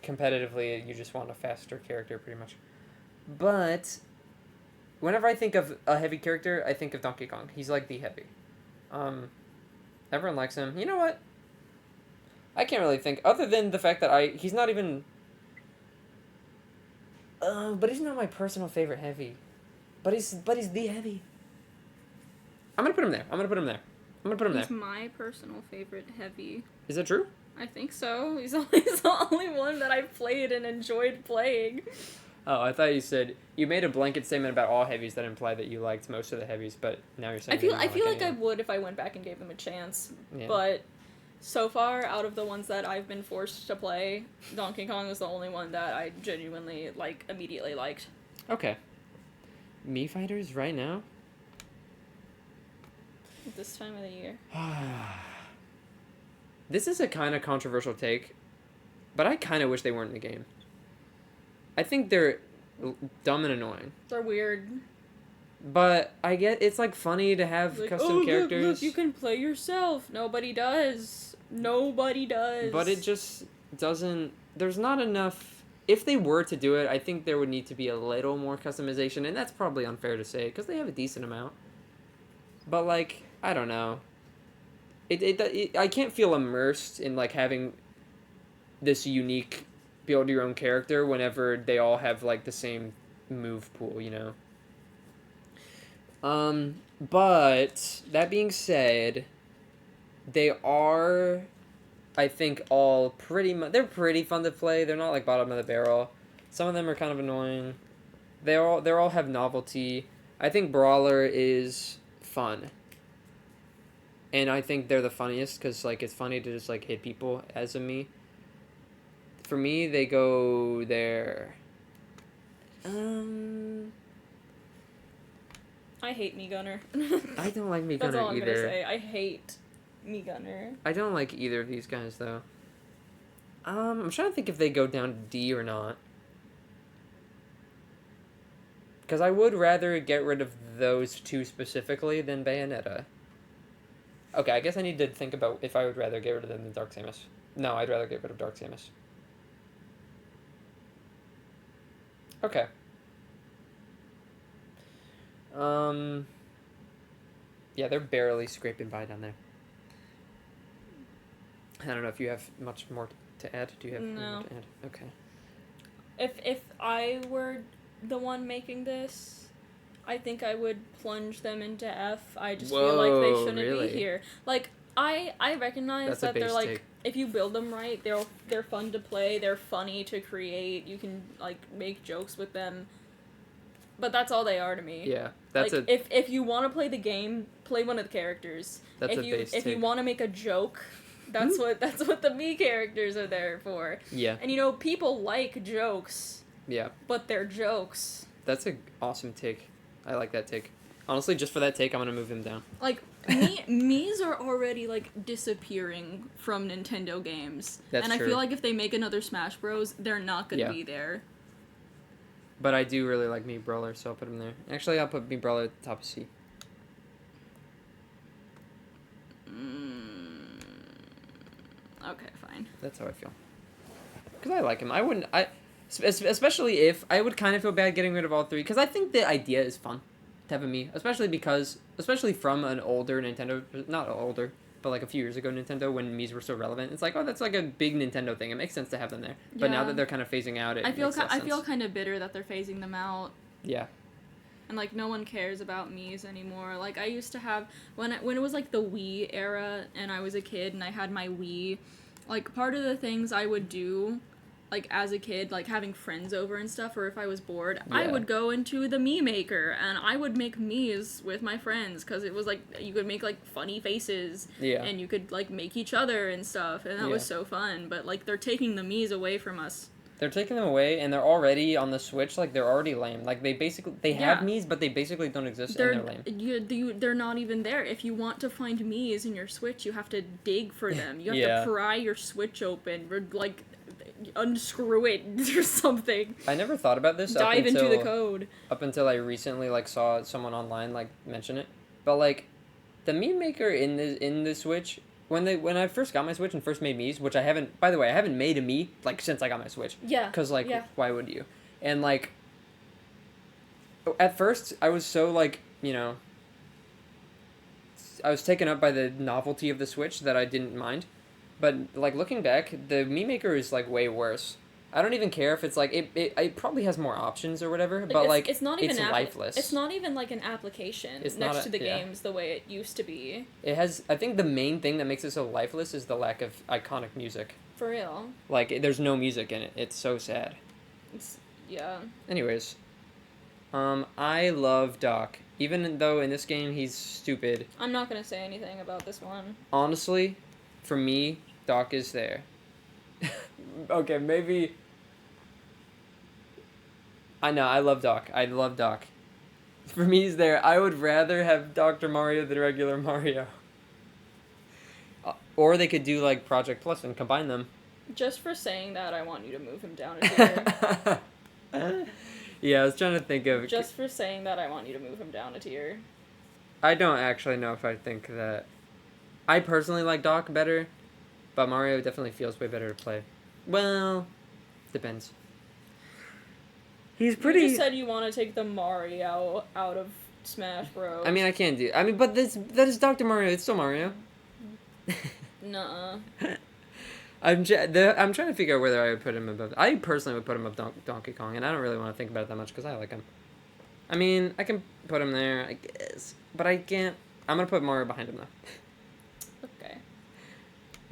Competitively, you just want a faster character, pretty much. But, whenever I think of a heavy character, I think of Donkey Kong. He's, like, the heavy. Everyone likes him. You know what? I can't really think, other than the fact that he's not even... but he's not my personal favorite heavy. But he's the heavy. I'm gonna put him there. He's my personal favorite heavy. Is that true? I think so. He's the only one that I've played and enjoyed playing. Oh, I thought you said... You made a blanket statement about all heavies that implied that you liked most of the heavies, but now you're saying... I feel like I would if I went back and gave them a chance. Yeah. But so far, out of the ones that I've been forced to play, Donkey Kong was the only one that I genuinely, like, immediately liked. Okay. Mii Fighters right now? At this time of the year. This is a kind of controversial take, but I kind of wish they weren't in the game. I think they're dumb and annoying. They're weird. But I get it's like funny to have Like, custom characters. Look, you can play yourself. Nobody does. Nobody does. But it just doesn't... There's not enough... If they were to do it, I think there would need to be a little more customization, and that's probably unfair to say, because they have a decent amount. But, like, I don't know. I can't feel immersed in, like, having this unique build-your-own character whenever they all have, like, the same move pool, you know? But, that being said, they are, I think, all they're pretty fun to play. They're not, like, bottom of the barrel. Some of them are kind of annoying. They all have novelty. I think Brawler is fun. And I think they're the funniest, because, like, it's funny to just, like, hit people as a Mii. For me, they go there. I'm I hate Me Gunner. I don't like Me That's all Gunner I'm gonna either. say. I hate Me Gunner. I don't like either of these guys though. I'm trying to think if they go down to D or not. Because I would rather get rid of those two specifically than Bayonetta. Okay, I guess I need to think about if I would rather get rid of them than Dark Samus. No, I'd rather get rid of Dark Samus. Okay. Yeah, they're barely scraping by down there. I don't know if you have much more to add. Do you have any more to add? Okay. If I were the one making this, I think I would plunge them into F. I just feel like they shouldn't really? be here. Like I recognize that they're like, if you build them right, they're fun to play, they're funny to create. You can like make jokes with them. But that's all they are to me. Yeah, that's like, if you want to play the game, play one of the characters. That's if you want to make a joke, that's what the me characters are there for. Yeah. And you know, people like jokes. Yeah. But they're jokes. That's an awesome take. I like that take. Honestly, just for that take, I'm gonna move him down. Like me's are already like disappearing from Nintendo games. That's true. true. I feel like if they make another Smash Bros, they're not gonna be there. But I do really like Me Brawler, so I'll put him there. Actually, I'll put Me Brawler at the top of C. Okay, fine. That's how I feel. Because I like him. I wouldn't... Especially if... I would kind of feel bad getting rid of all three. Because I think the idea is fun to have a Me. Especially from an older Nintendo... Not older, but like a few years ago Nintendo when Mii's were so relevant. It's like, oh, that's like a big Nintendo thing. It makes sense to have them there. Yeah. But now that they're kind of phasing out, I feel kind of bitter that they're phasing them out. Yeah. And like no one cares about Mii's anymore. Like I used to have when it was like the Wii era and I was a kid and I had my Wii, like part of the things I would do like as a kid, like having friends over and stuff, or if I was bored, I would go into the Mii Maker and I would make Mii's with my friends because it was like you could make like funny faces and you could like make each other and stuff, and that was so fun. But like they're taking the Mii's away from us. They're taking them away, and they're already on the Switch. Like they're already lame. Like they have Mii's, but they basically don't exist, and they're lame. They're not even there. If you want to find Mii's in your Switch, you have to dig for them. You have to pry your Switch open, or like unscrew it or something. I never thought about this. Dive into the code. Up until I recently like saw someone online like mention it, but like the Mii Maker in the Switch. When I first got my Switch and first made Mii's, which I haven't, by the way, I haven't made a Mii, like, since I got my Switch. Yeah. Because, like, why would you? And, like, at first, I was so, like, you know, I was taken up by the novelty of the Switch that I didn't mind. But, like, looking back, the Mii Maker is, like, way worse. I don't even care if it's, like, it probably has more options or whatever, but, it's not even lifeless. It's not even, like, an application next to the games the way it used to be. It has, I think the main thing that makes it so lifeless is the lack of iconic music. For real. Like, there's no music in it. It's so sad. Yeah. Anyways. I love Doc. Even though in this game he's stupid. I'm not gonna say anything about this one. Honestly, for me, Doc is there. Okay, maybe... I know, I love Doc. I love Doc. For me, he's there. I would rather have Dr. Mario than regular Mario. Or they could do, like, Project Plus and combine them. Just for saying that, I want you to move him down a tier. Yeah, I was trying to think of... Just for saying that, I want you to move him down a tier. I don't actually know if I think that... I personally like Doc better, but Mario definitely feels way better to play. Well, depends. He's pretty... You just said you want to take the Mario out of Smash Bros. I mean, I can't do... I mean, but that is Dr. Mario. It's still Mario. Nuh-uh. I'm trying to figure out whether I would put him above... I personally would put him above Donkey Kong, and I don't really want to think about it that much because I like him. I mean, I can put him there, I guess. But I can't... I'm going to put Mario behind him, though. Okay.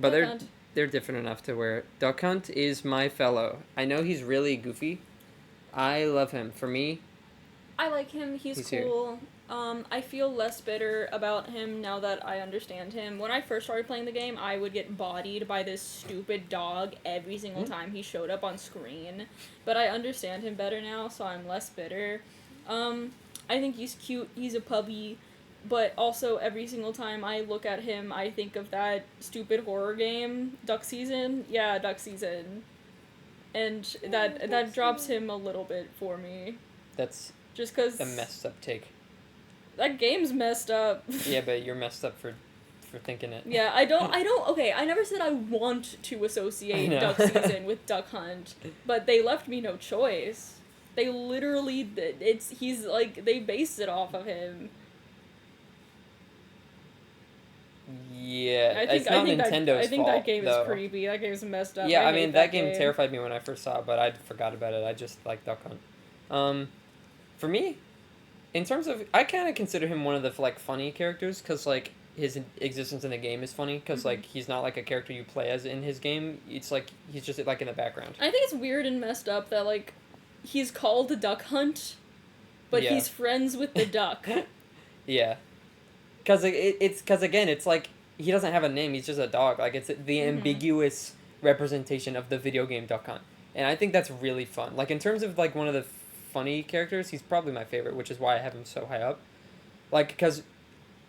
But they're different enough to where... Duck Hunt is my fellow. I know he's really goofy. I love him. For me... I like him. He's cool. I feel less bitter about him now that I understand him. When I first started playing the game, I would get bodied by this stupid dog every single time he showed up on screen. But I understand him better now, so I'm less bitter. I I think he's cute. He's a puppy. But also, every single time I look at him, I think of that stupid horror game, Duck Season. Yeah, Duck Season. And that drops him a little bit for me. That's just because a messed up take. That game's messed up. Yeah, but you're messed up for thinking it. Yeah, I don't, okay, I never said I want to associate Duck Season with Duck Hunt, but they left me no choice. They literally, he's like, they based it off of him. Yeah, it's not Nintendo's fault. I think that game though. is creepy. That game's messed up. Yeah, I mean, that game terrified me when I first saw it, but I forgot about it. I just like Duck Hunt. For me, in terms of, I kind of consider him one of the, like, funny characters, because, like, his existence in the game is funny, because, like, he's not, like, a character you play as in his game. It's, like, he's just, like, in the background. I think it's weird and messed up that, like, he's called the Duck Hunt, but he's friends with the duck. Yeah. Because because, again, it's, like, he doesn't have a name, he's just a dog. Like, it's the ambiguous representation of the video game Duck Hunt. And I think that's really fun. Like, in terms of, like, one of the funny characters, he's probably my favorite, which is why I have him so high up. Like, because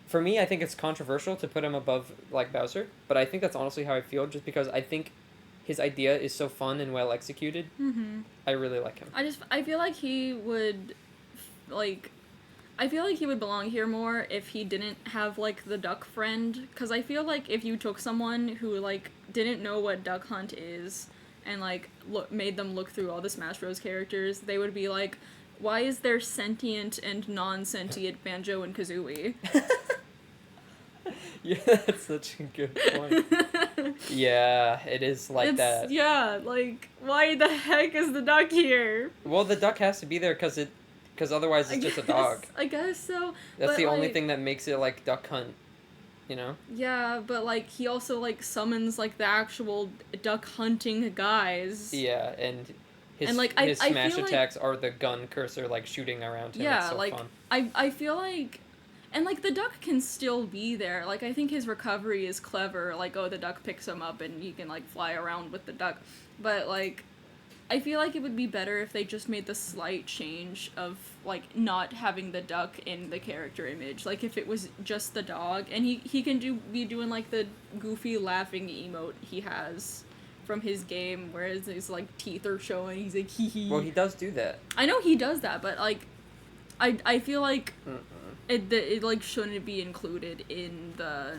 for me, I think it's controversial to put him above, like, Bowser, but I think that's honestly how I feel, just because I think his idea is so fun and well executed. I really like him. I feel like he would, like, I feel like he would belong here more if he didn't have, like, the duck friend, because I feel like if you took someone who, like, didn't know what Duck Hunt is, and, like, made them look through all the Smash Bros. Characters, they would be like, why is there sentient and non-sentient Banjo and Kazooie? Yeah, that's such a good point. Yeah, it is like that. Yeah, like, why the heck is the duck here? Well, the duck has to be there because otherwise it's just a dog. I guess so. That's the only thing that makes it, like, Duck Hunt, you know? Yeah, but, like, he also, like, summons, like, the actual duck hunting guys. Yeah, and his smash attacks are the gun cursor, like, shooting around him. Yeah, it's so like, fun. I feel like, and, like, the duck can still be there. Like, I think his recovery is clever. Like, oh, the duck picks him up and he can, like, fly around with the duck. But, like, I feel like it would be better if they just made the slight change of, like, not having the duck in the character image. Like, if it was just the dog, and he can be doing, like, the goofy laughing emote he has from his game, whereas his, like, teeth are showing, he's like, hee hee. Well, he does do that. I know he does that, but, like, I feel like it like, shouldn't be included in the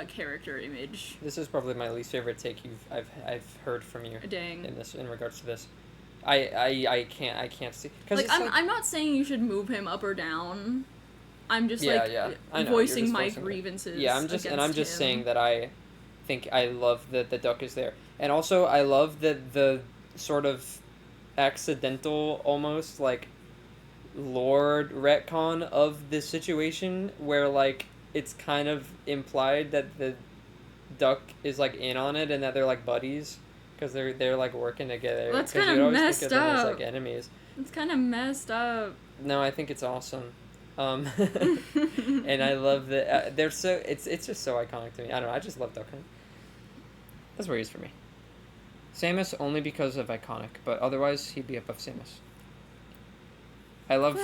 character image. This is probably my least favorite take I've heard from you. Dang. In regards to this. I can't see, cause like, I'm not saying you should move him up or down. I'm just voicing my grievances. Yeah, I'm just saying that I think I love that the duck is there. And also I love that the sort of accidental, almost, like, lore retcon of this situation where, like, it's kind of implied that the duck is, like, in on it and that they're, like, buddies because they're like working together. That's kind of messed up. As, like, enemies. It's kind of messed up. No, I think it's awesome. And I love that they're so it's just so iconic to me. I don't know. I just love Duck Hunt. That's where he is for me. Samus only because of iconic, but otherwise he'd be above Samus. I love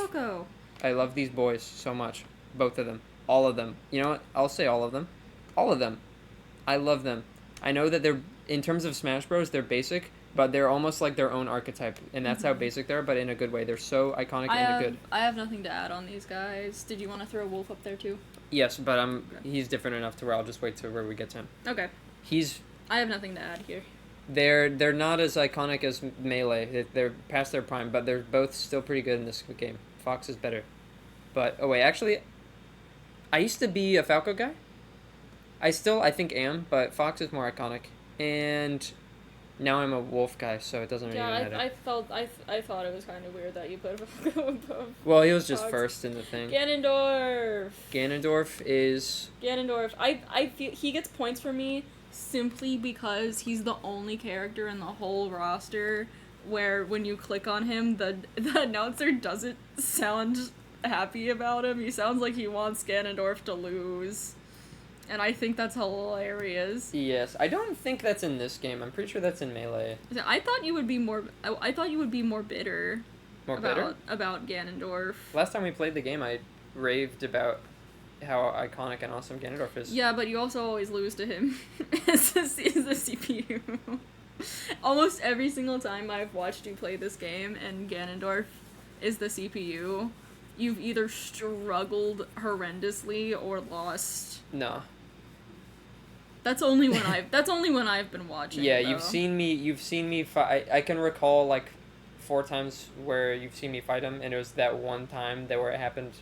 these boys so much. Both of them. All of them. You know what? I'll say all of them. All of them. I love them. I know that they're, in terms of Smash Bros, they're basic, but they're almost like their own archetype, and that's how basic they are, but in a good way. They're so iconic and good. I have nothing to add on these guys. Did you want to throw Wolf up there too? Yes, but he's different enough to where I'll just wait till where we get to him. Okay. I have nothing to add here. They're not as iconic as Melee. They're past their prime, but they're both still pretty good in this game. Fox is better. But, oh wait, actually, I used to be a Falco guy. I think am, but Fox is more iconic. And now I'm a Wolf guy, so it doesn't really matter. I thought it was kind of weird that you put Falco above. Well, he was just first in the thing. Ganondorf. I feel he gets points for me simply because he's the only character in the whole roster where when you click on him, the announcer doesn't sound happy about him. He sounds like he wants Ganondorf to lose. And I think that's hilarious. Yes, I don't think that's in this game. I'm pretty sure that's in Melee. I thought you would be more. I thought you would be more bitter. More bitter? About Ganondorf. Last time we played the game, I raved about how iconic and awesome Ganondorf is. Yeah, but you also always lose to him as the CPU. Almost every single time I've watched you play this game and Ganondorf is the CPU, you've either struggled horrendously or lost. No. That's only when I've been watching. Yeah, though. you've seen me fight. I can recall like 4 times where you've seen me fight him, and it was that one time where it happened.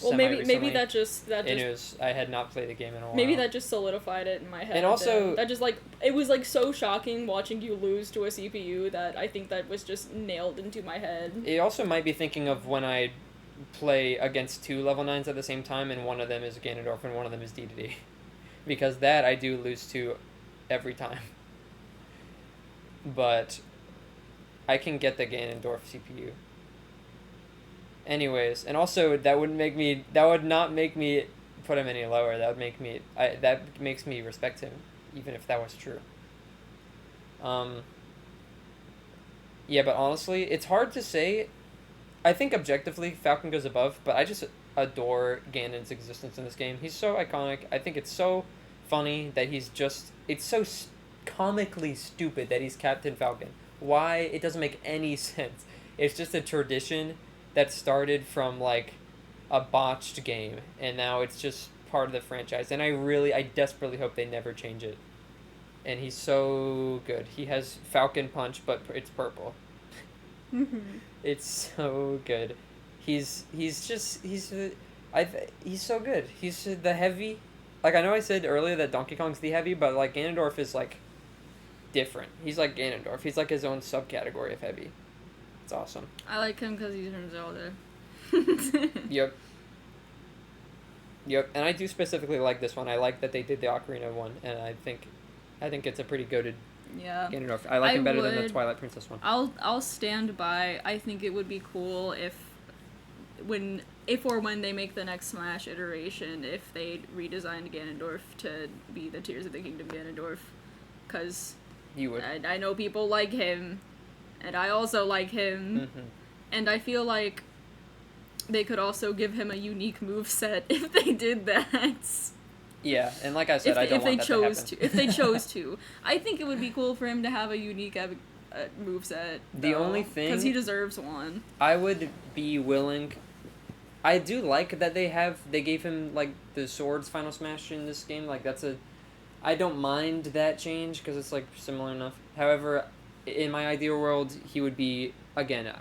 Well, maybe that just and it was, I had not played the game in a while. maybe that just solidified it in my head. And also that just like it was like so shocking watching you lose to a CPU that I think that was just nailed into my head. It also might be thinking of when I play against 2 level 9s at the same time, and one of them is Ganondorf and one of them is DDD. Because that I do lose to every time. But I can get the Ganondorf CPU. Anyways, and also that would not make me put him any lower. That makes me respect him, even if that was true. Yeah, but honestly, it's hard to say. I think objectively, Falcon goes above, but I just adore Ganon's existence in this game. He's so iconic. I think it's so funny that it's so comically stupid that he's Captain Falcon. Why? It doesn't make any sense. It's just a tradition that started from like a botched game, and now it's just part of the franchise. And I desperately hope they never change it. And he's so good. He has Falcon Punch, but it's purple. It's so good. He's so good. He's the heavy. Like, I know I said earlier that Donkey Kong's the heavy, but like Ganondorf is like different. He's like Ganondorf. He's like his own subcategory of heavy. It's awesome. I like him because he's from Zelda. Yep. And I do specifically like this one. I like that they did the Ocarina one, and I think it's a pretty goated Ganondorf. I like him better than the Twilight Princess one. I'll stand by. I think it would be cool if when they make the next Smash iteration, if they redesigned Ganondorf to be the Tears of the Kingdom Ganondorf, because you would. I know people like him, and I also like him, and I feel like they could also give him a unique moveset if they did that. Yeah, and like I said, I don't want that to happen. If they chose to. I think it would be cool for him to have a unique moveset. The only thing... because he deserves one. I would be willing... I do like that they gave him, like, the Swords Final Smash in this game. Like, I don't mind that change, because it's, like, similar enough. However, in my ideal world, he would be, again...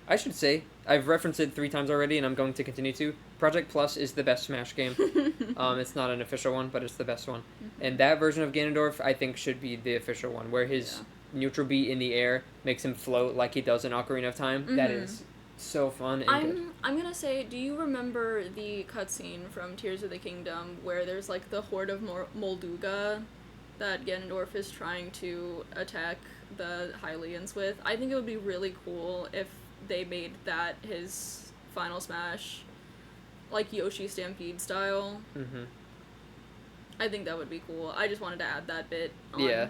I should say, I've referenced it 3 times already, and I'm going to continue to. Project Plus is the best Smash game. It's not an official one, but it's the best one. And that version of Ganondorf, I think, should be the official one, where his neutral beat in the air makes him float like he does in Ocarina of Time. That is so fun and good. I'm gonna say, do you remember the cutscene from Tears of the Kingdom where there's, like, the horde of Molduga that Ganondorf is trying to attack the Hylians with? I think it would be really cool if they made that his final smash, like Yoshi Stampede style. I think that would be cool. I just wanted to add that bit on. Yeah.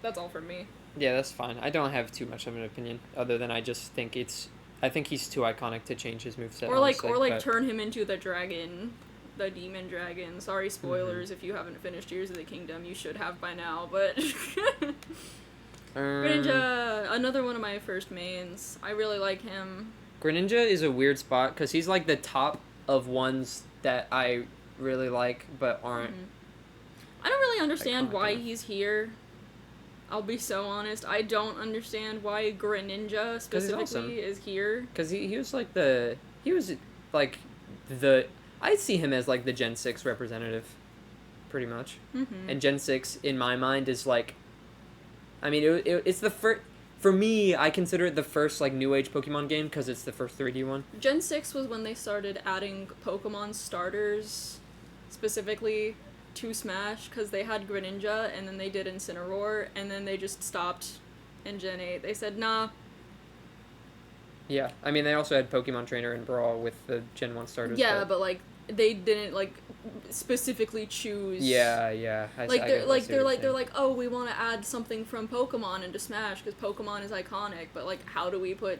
That's all from me. Yeah, that's fine. I don't have too much of an opinion, other than I just think I think he's too iconic to change his moveset. Or turn him into the dragon, the demon dragon. Sorry, spoilers if you haven't finished Tears of the Kingdom. You should have by now, but... Greninja, another one of my first mains. I really like him. Greninja is a weird spot, because he's like the top of ones that I really like, but aren't. I don't really understand why he's here. I'll be so honest. I don't understand why Greninja specifically awesome. is here. Because he was like I see him as like the Gen 6 representative, pretty much. And Gen 6, in my mind, is like, I mean, it's the first... For me, I consider it the first, like, New Age Pokemon game, because it's the first 3D one. Gen 6 was when they started adding Pokemon starters, specifically, to Smash, because they had Greninja, and then they did Incineroar, and then they just stopped in Gen 8. They said, nah. Yeah, I mean, they also had Pokemon Trainer and Brawl with the Gen 1 starters. Yeah, but like, they didn't like specifically choose. Yeah. Like I they're guess I like see they're what like you're they're saying. like, oh, we want to add something from Pokemon into Smash because Pokemon is iconic, but like how do we put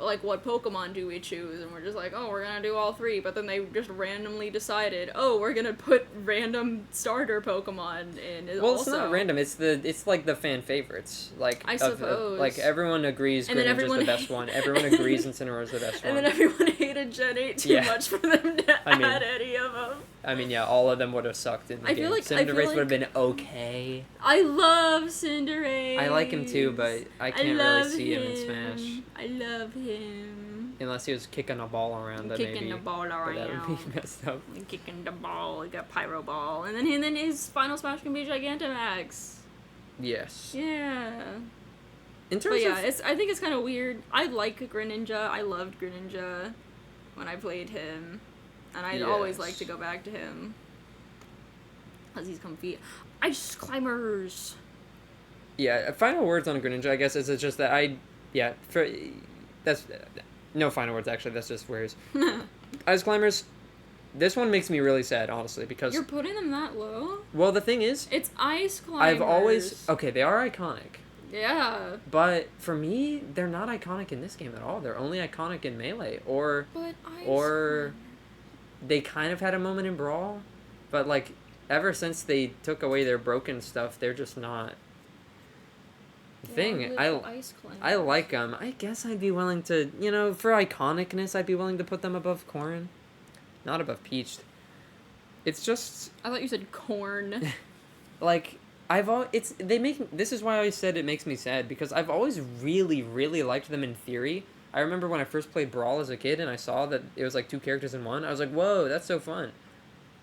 like what Pokemon do we choose? And we're just like, oh, we're gonna do all three, but then they just randomly decided, oh, we're gonna put random starter Pokemon in. Well, it's Also, not random. It's like the fan favorites. Like I like suppose. everyone agrees And then Greninja's the everyone best one. Everyone agrees Incineroar's the best and one. then everyone hated Gen 8 too Yeah. much for them to I mean, add any of them. I mean, yeah, all of them would have sucked in the I game. feel like Cinderace would have been okay. I love Cinderace. I like him too, but I can't really see him in Smash. I love him. Unless he was kicking a ball around, that Kicking maybe. the ball But that would around. be messed up. Kicking the ball, like a pyro ball, and then his final smash can be Gigantamax. Yes. Yeah. In But terms yeah, of I think it's kind of weird. I like Greninja. I loved Greninja when I played him, and I'd always like to go back to him because he's comfy. Ice climbers. yeah, final words on Greninja, I guess, is it's just that that's no final words actually. That's just words. Ice Climbers. This one makes me really sad, honestly, because You're putting them that low? well, the thing is, It's ice climbers. I've always okay. They are iconic, Yeah. but for me, they're not iconic in this game at all. They're only iconic in Melee, or But ice or they kind of had a moment in Brawl, but like ever since they took away their broken stuff, they're just not. The thing ice I like them. I guess I'd be willing to, for iconicness, I'd be willing to put them above Corrin, not above Peach. It's just I thought you said corn. like this is why I said it makes me sad, because I've always really really liked them in theory. I remember when I first played Brawl as a kid and I saw that it was like two characters in one. I was like, "Whoa, that's so fun."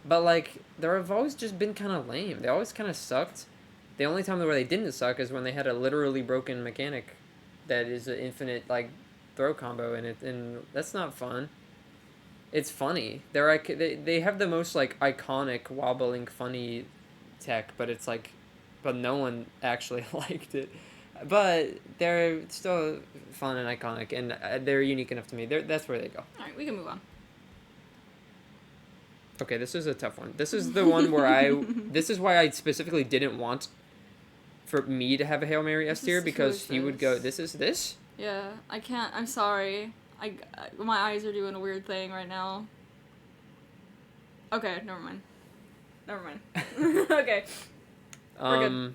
But like they've always just been kind of lame. They always kind of sucked. The only time where they didn't suck is when they had a literally broken mechanic that is an infinite like throw combo in it, and that's not fun. It's funny. They have the most like iconic wobbling funny tech, but it's like, but no one actually liked it. But they're still fun and iconic, and they're unique enough to me. That's where they go. Alright, we can move on. Okay, this is a tough one. This is the one where this is why I specifically didn't want for me to have a Hail Mary S tier, because he would go, this is this? Yeah, I can't. I'm sorry. My eyes are doing a weird thing right now. Okay, never mind. Okay. We're good.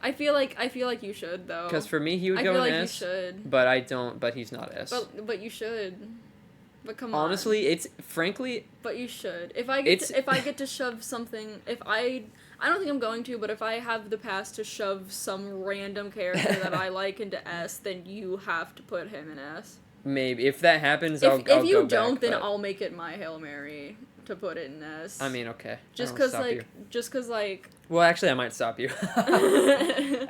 I feel like you should though. Because for me, he would I go feel in like S. you should. But I don't. But he's not S. But you should. But come on. Honestly, it's frankly. But you should. If I get to shove something, I don't think I'm going to, but if I have the pass to shove some random character that I like into S, then you have to put him in S. Maybe if that happens, If I'll go you back, don't, then but... I'll make it my Hail Mary to put it in S. I mean, okay. Just because like. Well, actually, I might stop you.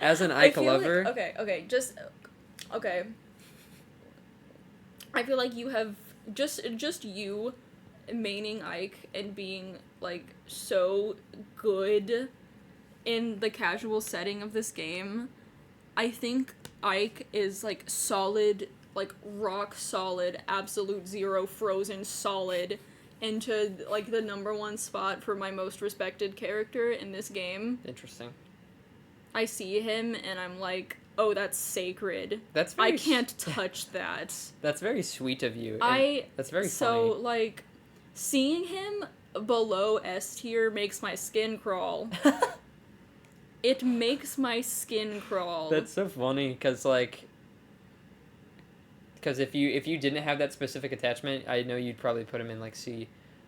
As an Ike lover. Like, okay. I feel like you have just you maining Ike and being like so good in the casual setting of this game. I think Ike is like solid, like rock solid, absolute zero frozen solid into like the #1 spot for my most respected character in this game. Interesting. I see him and I'm like, oh, that's sacred. That's very I can't touch that. That's very sweet of you. That's very so funny. like seeing him below S tier makes my skin crawl. It makes my skin crawl. That's so funny, because if you didn't have that specific attachment, I know you'd probably put him in like C,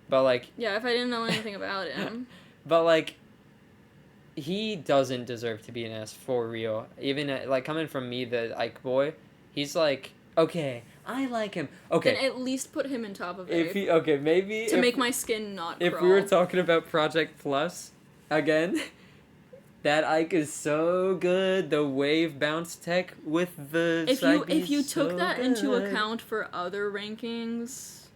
but like yeah, if I didn't know anything about him. But like, he doesn't deserve to be an S for real. Even like coming from me, the Ike boy, he's like, okay, I like him. Okay, Then at least put him in top of A. Maybe to make my skin not if crawl. we were talking about Project Plus again. That Ike is so good. The wave bounce tech with the if you took that into account for other rankings,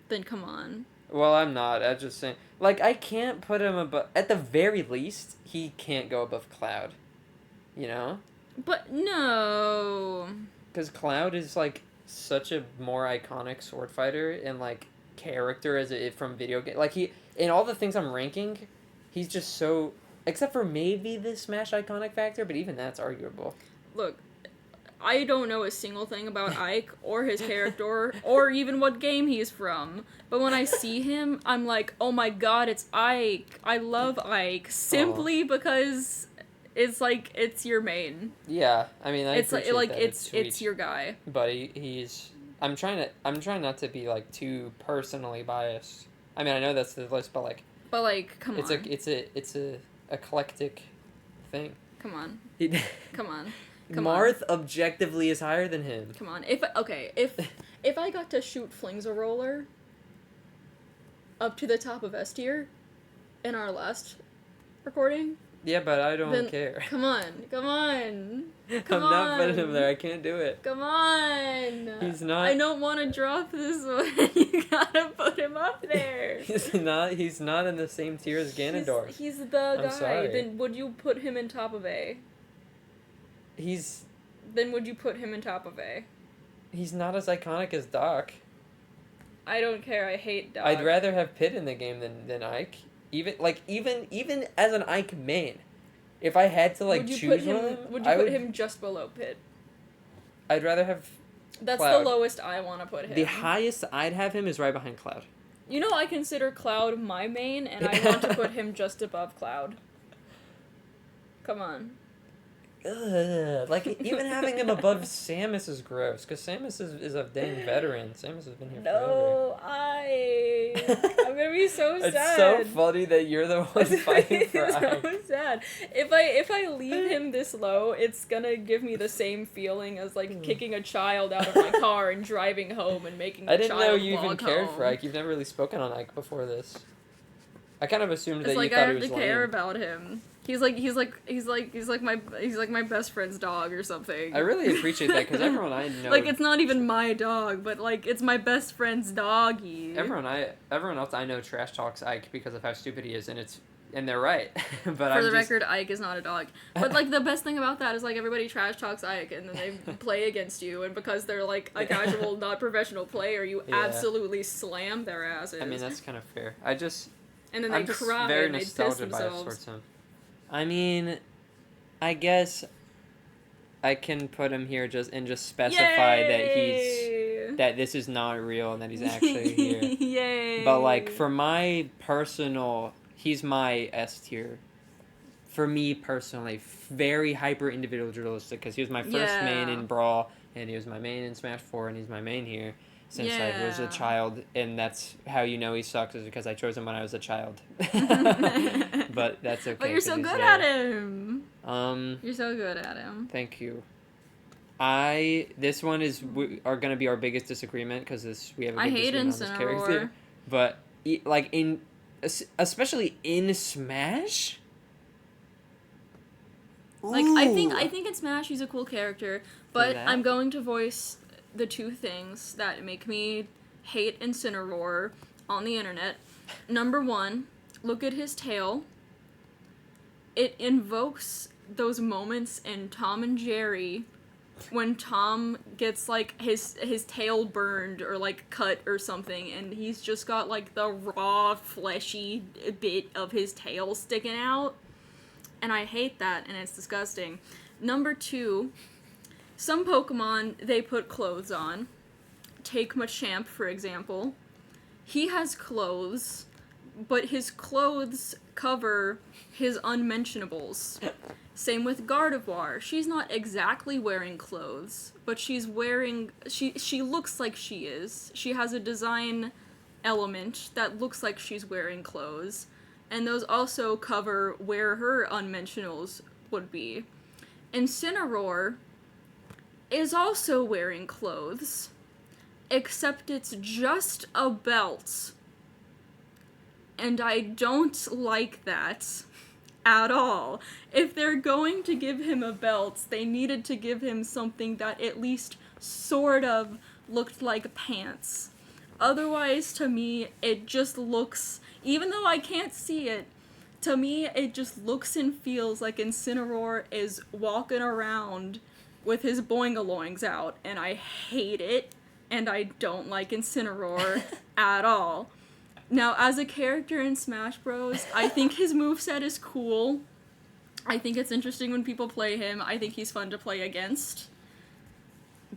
then come on. Well, I'm not. I'm just saying. Like, I can't put him above. At the very least, he can't go above Cloud. You know? But no. Because Cloud is like such a more iconic sword fighter, and like character as from video game. Like he in all the things I'm ranking, he's just so. Except for maybe the Smash iconic factor, but even that's arguable. Look, I don't know a single thing about Ike or his character or even what game he's from. But when I see him, I'm like, oh my god, it's Ike. I love Ike simply because it's like it's your main. Yeah, I mean, it's appreciate like that. it's your guy. But he's. I'm trying not to be like too personally biased. I mean, I know that's the list, but like. But like, come on. It's a eclectic thing. Come on. Come on. Marth objectively is higher than him. Come on. If I got to shoot Flings a Roller up to the top of S tier in our last recording. Yeah, but I don't care. Come on. I'm not putting him there. I can't do it. Come on. He's not. I don't want to drop this one. You gotta put him up there. He's not in the same tier as Ganondorf. He's the guy. I'm sorry. Then would you put him in top of A? Then would you put him in top of A? He's not as iconic as Doc. I don't care. I hate Doc. I'd rather have Pit in the game than Ike. Even as an Ike main, if I had to choose one of them, would you put him just below Pit? I'd rather have. That's Cloud. the lowest I want to put him. The highest I'd have him is right behind Cloud. You know, I consider Cloud my main, and I want to put him just above Cloud. Come on. Ugh, even having him above Samus is gross, because Samus is a dang veteran. Samus has been here forever. No, I'm gonna be so sad. It's so funny that you're the one fighting for It's Ike. so sad. If I leave him this low, it's gonna give me the same feeling as kicking a child out of my car and driving home and making the I didn't know child you even walk cared home. for Ike. You've never really spoken on Ike before this. I kind of assumed that It's you like thought I he have was to care lame. about him. He's like my best friend's dog or something. I really appreciate that, because everyone I know... It's not even my dog, but it's my best friend's doggy. Everyone else I know trash talks Ike because of how stupid he is, and they're right. But For the record, Ike is not a dog. But the best thing about that is everybody trash talks Ike, and then they play against you, and because they're a casual, not professional player, you absolutely slam their asses. I mean, that's kind of fair. And then they cry very and they piss nostalgia biased themselves. towards him. I mean, I guess I can put him here just specify that this is not real and that he's actually here. Yay! But for my personal, he's my S tier. For me personally, very hyper individualistic, because he was my first main in Brawl, and he was my main in Smash 4, and he's my main here since I was a child, and that's how you know he sucks, is because I chose him when I was a child. But that's okay. But you're so good at him. You're so good at him. Thank you. This one are gonna be our biggest disagreement, because we have a big disagreement on this character. But especially in Smash. I think in Smash he's a cool character, but I'm going to voice the two things that make me hate Incineroar on the internet. Number one, look at his tail. It invokes those moments in Tom and Jerry when Tom gets his tail burned or cut or something, and he's just got the raw fleshy bit of his tail sticking out, and I hate that, and it's disgusting. Number two, some Pokemon they put clothes on. Take Machamp, for example. He has clothes, but his clothes cover his unmentionables. Same with Gardevoir. She's not exactly wearing clothes, but she's wearing... She looks like she is. She has a design element that looks like she's wearing clothes, and those also cover where her unmentionables would be. Incineroar is also wearing clothes, except it's just a belt. And I don't like that at all. If they're going to give him a belt, they needed to give him something that at least sort of looked like pants. Otherwise, to me, it just looks, even though I can't see it, to me, it just looks and feels like Incineroar is walking around with his boingaloings out, and I hate it, and I don't like Incineroar at all. Now, as a character in Smash Bros, I think his moveset is cool. I think it's interesting when people play him. I think he's fun to play against.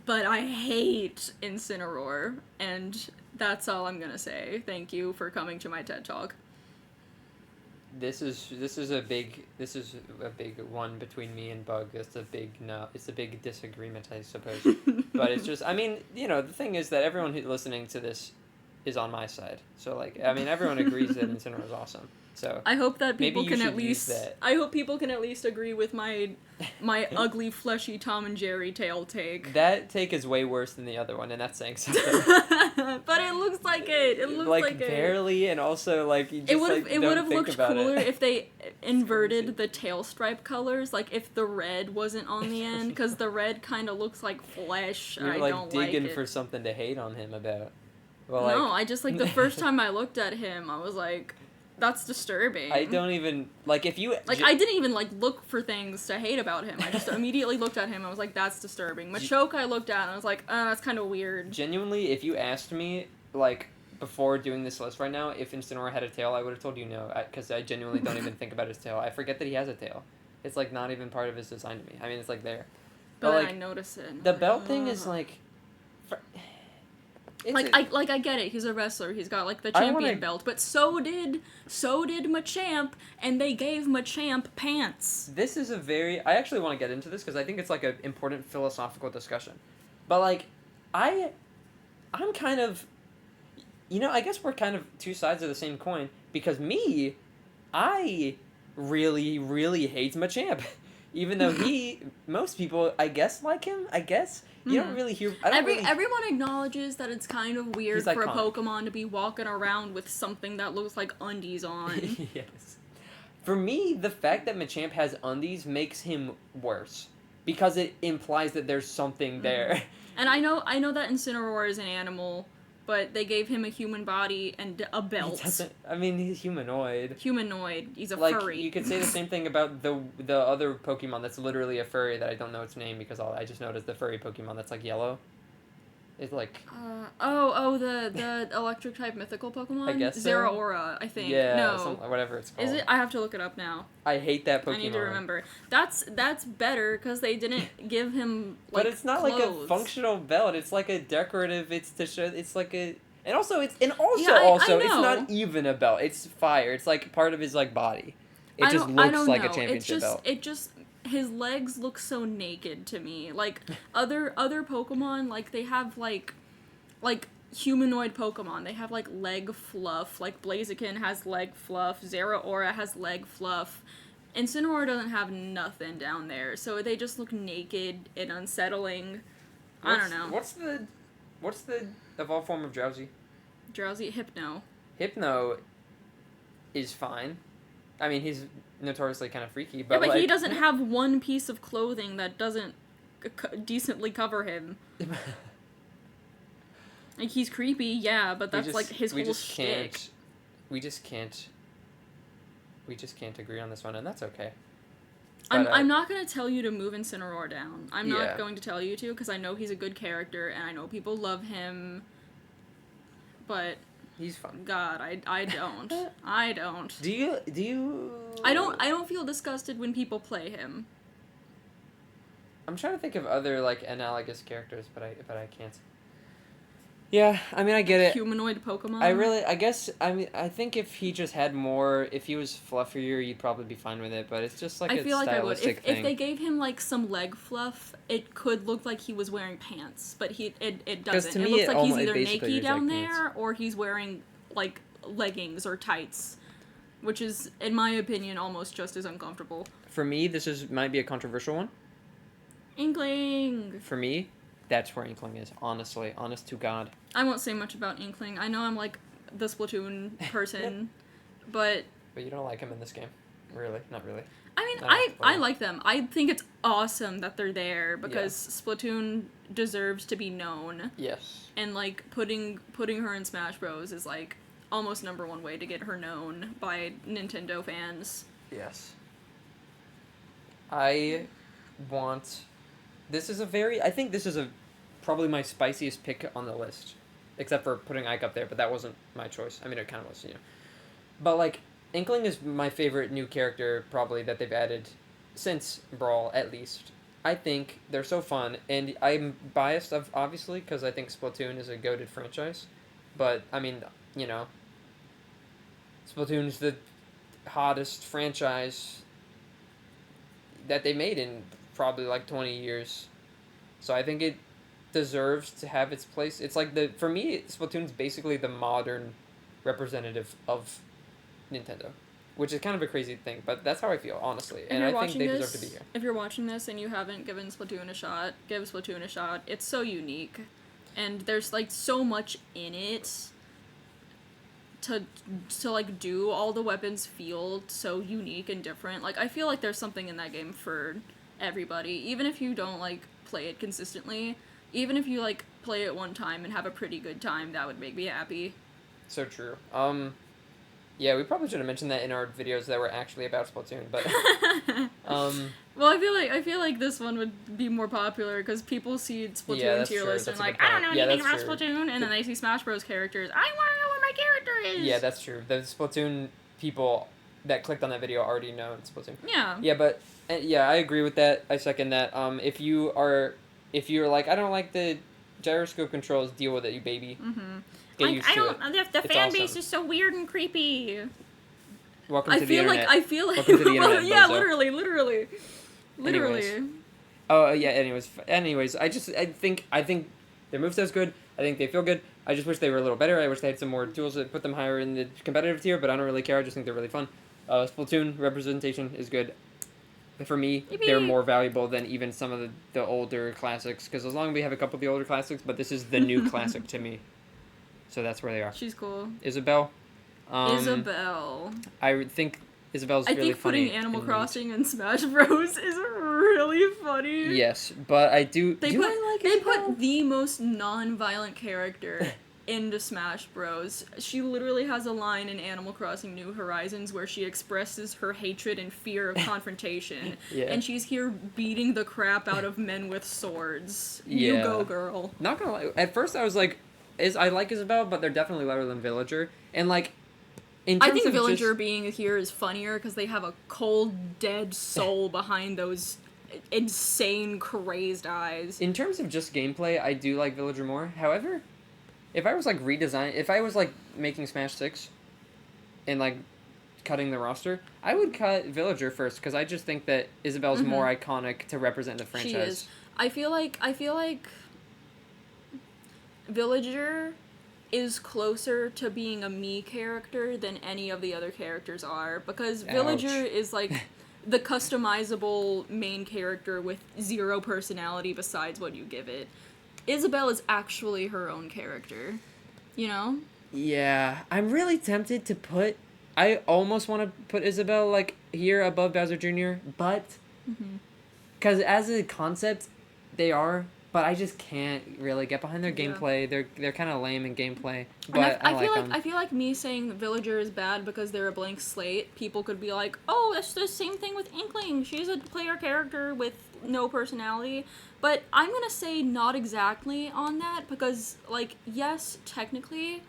But I hate Incineroar, and that's all I'm gonna say. Thank you for coming to my TED Talk. This is a big one between me and Bug. It's a big no. It's a big disagreement, I suppose. But it's just, I mean, the thing is that everyone who's listening to this is on my side. So like, I mean, everyone agrees that Incineroar is awesome. So I hope that maybe people you can should at least. use that. I hope people can at least agree with my ugly, fleshy Tom and Jerry tail take. That take is way worse than the other one, and that's saying something. But it looks like it. It looks like it. Barely, and also like you just It would have looked cooler it. if they inverted the tail stripe colors. Like if the red wasn't on the end, because the red kind of looks like flesh. You're I like don't digging like it. for something to hate on him about. Well, No, I just like the first time I looked at him, I was like, that's disturbing. I don't even like if you like. I didn't even like look for things to hate about him. I just immediately looked at him. I was like, that's disturbing. Machoke, I looked at and I was like, that's kind of weird. Genuinely, if you asked me like before doing this list right now, if Incineroar had a tail, I would have told you no, because I genuinely don't even think about his tail. I forget that he has a tail. It's like not even part of his design to me. I mean, it's like there. But then like, I notice it. The belt thing is like. I get it. He's a wrestler. He's got like the champion belt, but so did Machamp, and they gave Machamp pants. This is I actually want to get into this because I think it's like an important philosophical discussion. But like, I'm kind of, I guess we're kind of two sides of the same coin because I really, really hate Machamp. Even though most people, I guess, like him. I guess you don't really hear. Everyone acknowledges that it's kind of weird for a iconic. Pokemon to be walking around with something that looks like undies on. Yes. For me, the fact that Machamp has undies makes him worse because it implies that there's something there. And I know that Incineroar is an animal, but they gave him a human body and a belt. He's humanoid. He's a like, furry. You could say the same thing about the other Pokemon that's literally a furry that I don't know its name because I just noticed the furry Pokemon that's like yellow. It's like... the electric type mythical Pokemon? I guess so. Zeraora, I think. Yeah, no. Whatever it's called. Is it? I have to look it up now. I hate that Pokemon. I need to remember. That's better because they didn't give him like. But it's not clothes. like a functional belt. It's like a decorative. It's to show. It's like a. And also, it's I it's know. not even a belt. It's fire. It's like part of his like body. It just looks like a championship belt. His legs look so naked to me. Like other Pokemon, like they have like humanoid Pokemon. They have like leg fluff. Like Blaziken has leg fluff. Zeraora has leg fluff. Incineroar doesn't have nothing down there, so they just look naked and unsettling. I don't know. What's the evolved form of Drowsy? Drowsy Hypno. Hypno is fine. I mean, he's notoriously kind of freaky, but yeah, but he doesn't have one piece of clothing that doesn't decently cover him. Like, he's creepy, yeah, but that's like his whole shtick. We just can't agree on this one, and that's okay. I'm not going to tell you to move Incineroar down. I'm not going to tell you to, because I know he's a good character, and I know people love him, but... He's fun. God, I don't. I don't. Do you... I don't feel disgusted when people play him. I'm trying to think of other, like, analogous characters, but I can't. Yeah, I mean, I get it. Humanoid Pokemon? I think if he just had more, if he was fluffier, you'd probably be fine with it, but it's just like a stylistic thing. If they gave him, like, some leg fluff, it could look like he was wearing pants, but it doesn't. To me, it looks like he's either basically naked down like there, or he's wearing, like, leggings or tights, which is, in my opinion, almost just as uncomfortable. For me, might be a controversial one. Inkling! For me, that's where Inkling is, honestly. Honest to God. I won't say much about Inkling. I know I'm, like, the Splatoon person, but... But you don't like him in this game. Really? Not really. I mean, I like them. I think it's awesome that they're there, because Splatoon deserves to be known. Yes. And, like, putting her in Smash Bros. Is, like, almost #1 way to get her known by Nintendo fans. Yes. I think this is probably my spiciest pick on the list. except for putting Ike up there, but that wasn't my choice. I mean, it kind of was, you know. But like Inkling is my favorite new character probably that they've added since Brawl at least. I think they're so fun, and I'm biased of obviously because I think Splatoon is a goated franchise, but I mean, you know, Splatoon's the hottest franchise that they made in probably like 20 years. So I think it deserves to have its place. It's like for me, Splatoon's basically the modern representative of Nintendo, which is kind of a crazy thing, but that's how I feel, honestly. And I think they deserve to be here. If you're watching this and you haven't given Splatoon a shot, give Splatoon a shot. It's so unique, and there's like so much in it to like do all the weapons feel so unique and different. Like I feel like there's something in that game for everybody, even if you don't like play it consistently. Even if you like play it one time and have a pretty good time, that would make me happy. So true. Yeah, we probably should have mentioned that in our videos that were actually about Splatoon, but Well, I feel like this one would be more popular because people see Splatoon tier list and like, I don't know anything about Splatoon, and then they see Smash Bros. Characters. I want to know what my character is. Yeah, that's true. The Splatoon people that clicked on that video already know it's Splatoon. Yeah. Yeah, but yeah, I agree with that. I second that. If you're like, I don't like the gyroscope controls, deal with it, you baby. Mm-hmm. Get used to it. The fan base is so weird and creepy. Welcome to the internet. I feel like Welcome to the internet, yeah, bozo. literally. Oh yeah. Anyways, I think their moveset's good. I think they feel good. I just wish they were a little better. I wish they had some more tools that put them higher in the competitive tier. But I don't really care. I just think they're really fun. Splatoon representation is good. For me, Yippee. They're more valuable than even some of the older classics. Because as long as we have a couple of the older classics, but this is the new classic to me. So that's where they are. She's cool. Isabelle. Isabelle. I think Isabelle's really funny. I think putting Animal Crossing in Smash Bros. Is really funny. Yes, but I do. They put the most non-violent character into Smash Bros. She literally has a line in Animal Crossing New Horizons where she expresses her hatred and fear of confrontation. Yeah. And she's here beating the crap out of men with swords. Yeah. You go, girl. Not gonna lie. At first, I was like, I like Isabelle, but they're definitely louder than Villager. And like, I think Villager being here is funnier because they have a cold, dead soul behind those insane, crazed eyes. In terms of just gameplay, I do like Villager more. However, if I was like if I was like making Smash 6 and like cutting the roster, I would cut Villager first because I just think that Isabelle's more iconic to represent the franchise. She is. I feel like Villager is closer to being a me character than any of the other characters are because Villager is like the customizable main character with zero personality besides what you give it. Isabelle is actually her own character, you know? Yeah, I'm really tempted to put. I almost want to put Isabelle like here above Bowser Jr., but because as a concept, they are. But I just can't really get behind their gameplay. They're kind of lame in gameplay. But I feel like me saying that Villager is bad because they're a blank slate. People could be like, "Oh, it's the same thing with Inkling. She's a player character with no personality." But I'm gonna say not exactly on that because, like, yes, technically,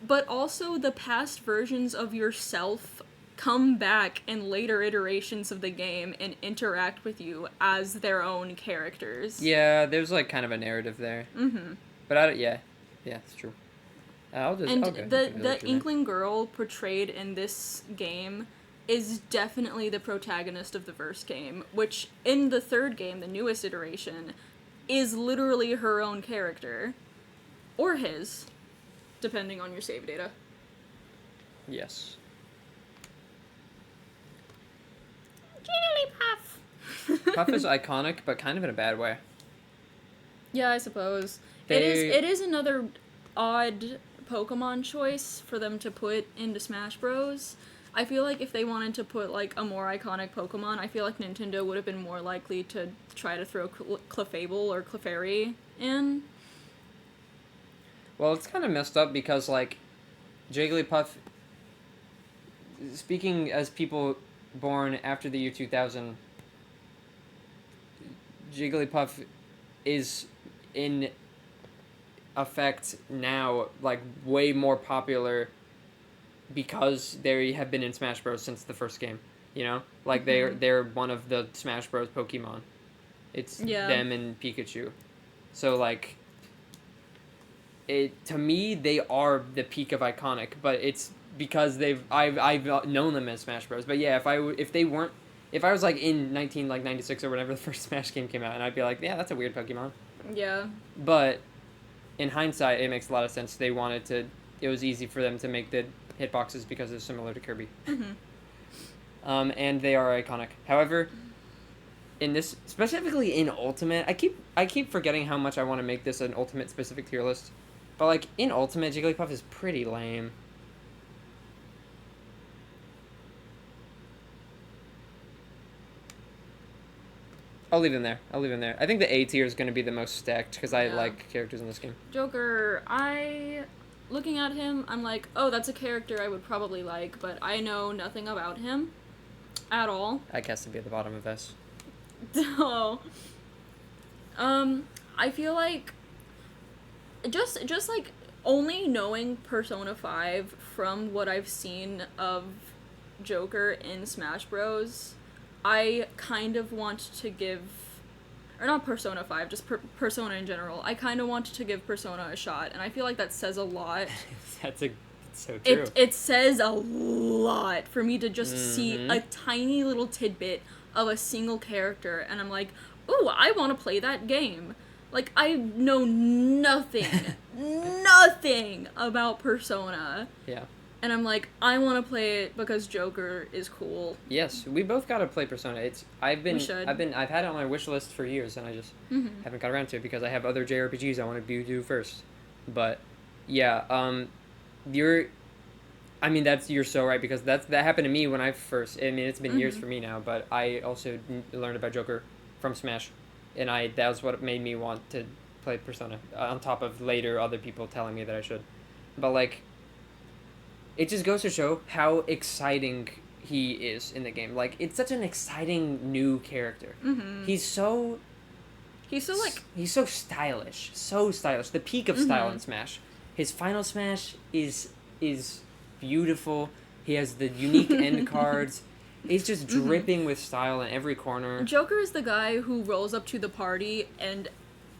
but also the past versions of yourself come back in later iterations of the game and interact with you as their own characters. Yeah, there's like kind of a narrative there. But yeah, it's true. The Inkling girl portrayed in this game is definitely the protagonist of the first game, which in the third game, the newest iteration, is literally her own character. Or his, depending on your save data. Yes. Jigglypuff! Puff is iconic, but kind of in a bad way. Yeah, I suppose. It is another odd Pokemon choice for them to put into Smash Bros. I feel like if they wanted to put, like, a more iconic Pokemon, I feel like Nintendo would have been more likely to try to throw Clefable or Clefairy in. Well, it's kind of messed up because, like, Jigglypuff, speaking as people born after the year 2000, Jigglypuff is in effect now, like, way more popular because they have been in Smash Bros. Since the first game, you know? Like, they're one of the Smash Bros. Pokemon. It's them and Pikachu. So, like, to me, they are the peak of iconic, but it's because I've known them as Smash Bros. But yeah, if I was like in 1996 or whatever the first Smash game came out, and I'd be like, yeah, that's a weird Pokemon. Yeah. But in hindsight, it makes a lot of sense. They wanted to. It was easy for them to make the hitboxes because they're similar to Kirby. And they are iconic. However, in this, specifically in Ultimate, I keep forgetting how much I want to make this an Ultimate specific tier list. But like in Ultimate, Jigglypuff is pretty lame. I'll leave them there. I think the A tier is going to be the most stacked because I like characters in this game. Joker, looking at him, I'm like, oh, that's a character I would probably like, but I know nothing about him at all. I guess to be at the bottom of this. So, I feel like just like only knowing Persona 5 from what I've seen of Joker in Smash Bros, I kind of want to give, or not Persona 5, just Persona in general. I kind of want to give Persona a shot, and I feel like that says a lot. It's so true. It says a lot for me to just see a tiny little tidbit of a single character, and I'm like, ooh, I want to play that game. Like, I know nothing, nothing about Persona. Yeah. And I'm like, I want to play it because Joker is cool. Yes, we both got to play Persona. I've had it on my wish list for years, and I just haven't got around to it because I have other JRPGs I want to do first. But yeah, you're so right because that happened to me when I first. I mean, it's been years for me now, but I also learned about Joker from Smash, and that was what made me want to play Persona. On top of later other people telling me that I should, but like. It just goes to show how exciting he is in the game. Like, it's such an exciting new character. He's so stylish. So stylish. The peak of style in Smash. His final Smash is beautiful. He has the unique end cards. He's just dripping with style in every corner. Joker is the guy who rolls up to the party and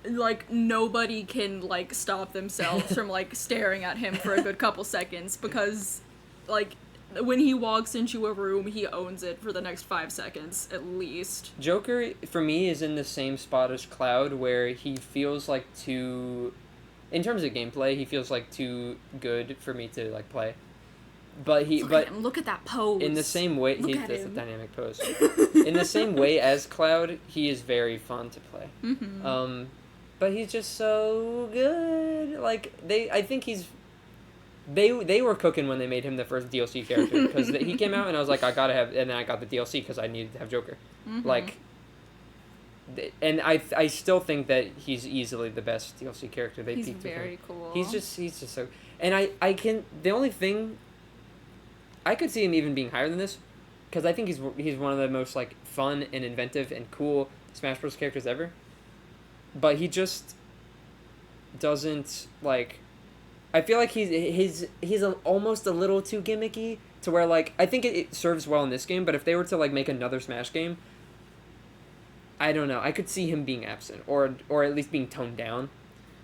like nobody can like stop themselves from like staring at him for a good couple seconds because like when he walks into a room he owns it for the next 5 seconds at least. Joker for me is in the same spot as Cloud where he feels like in terms of gameplay he feels like too good for me to like play. But look at that pose. In the same way, that's a dynamic pose. In the same way as Cloud, he is very fun to play. But he's just so good. Like I think they were cooking when they made him the first DLC character because he came out and I was like, I gotta have, and then I got the DLC because I needed to have Joker. Like, and I still think that he's easily the best DLC character they picked. He's very cool. He's just so, and the only thing. I could see him even being higher than this, because I think he's one of the most like fun and inventive and cool Smash Bros. Characters ever. But he just doesn't like. I feel like he's almost a little too gimmicky to where like I think it serves well in this game, but if they were to like make another Smash game, I don't know. I could see him being absent or at least being toned down.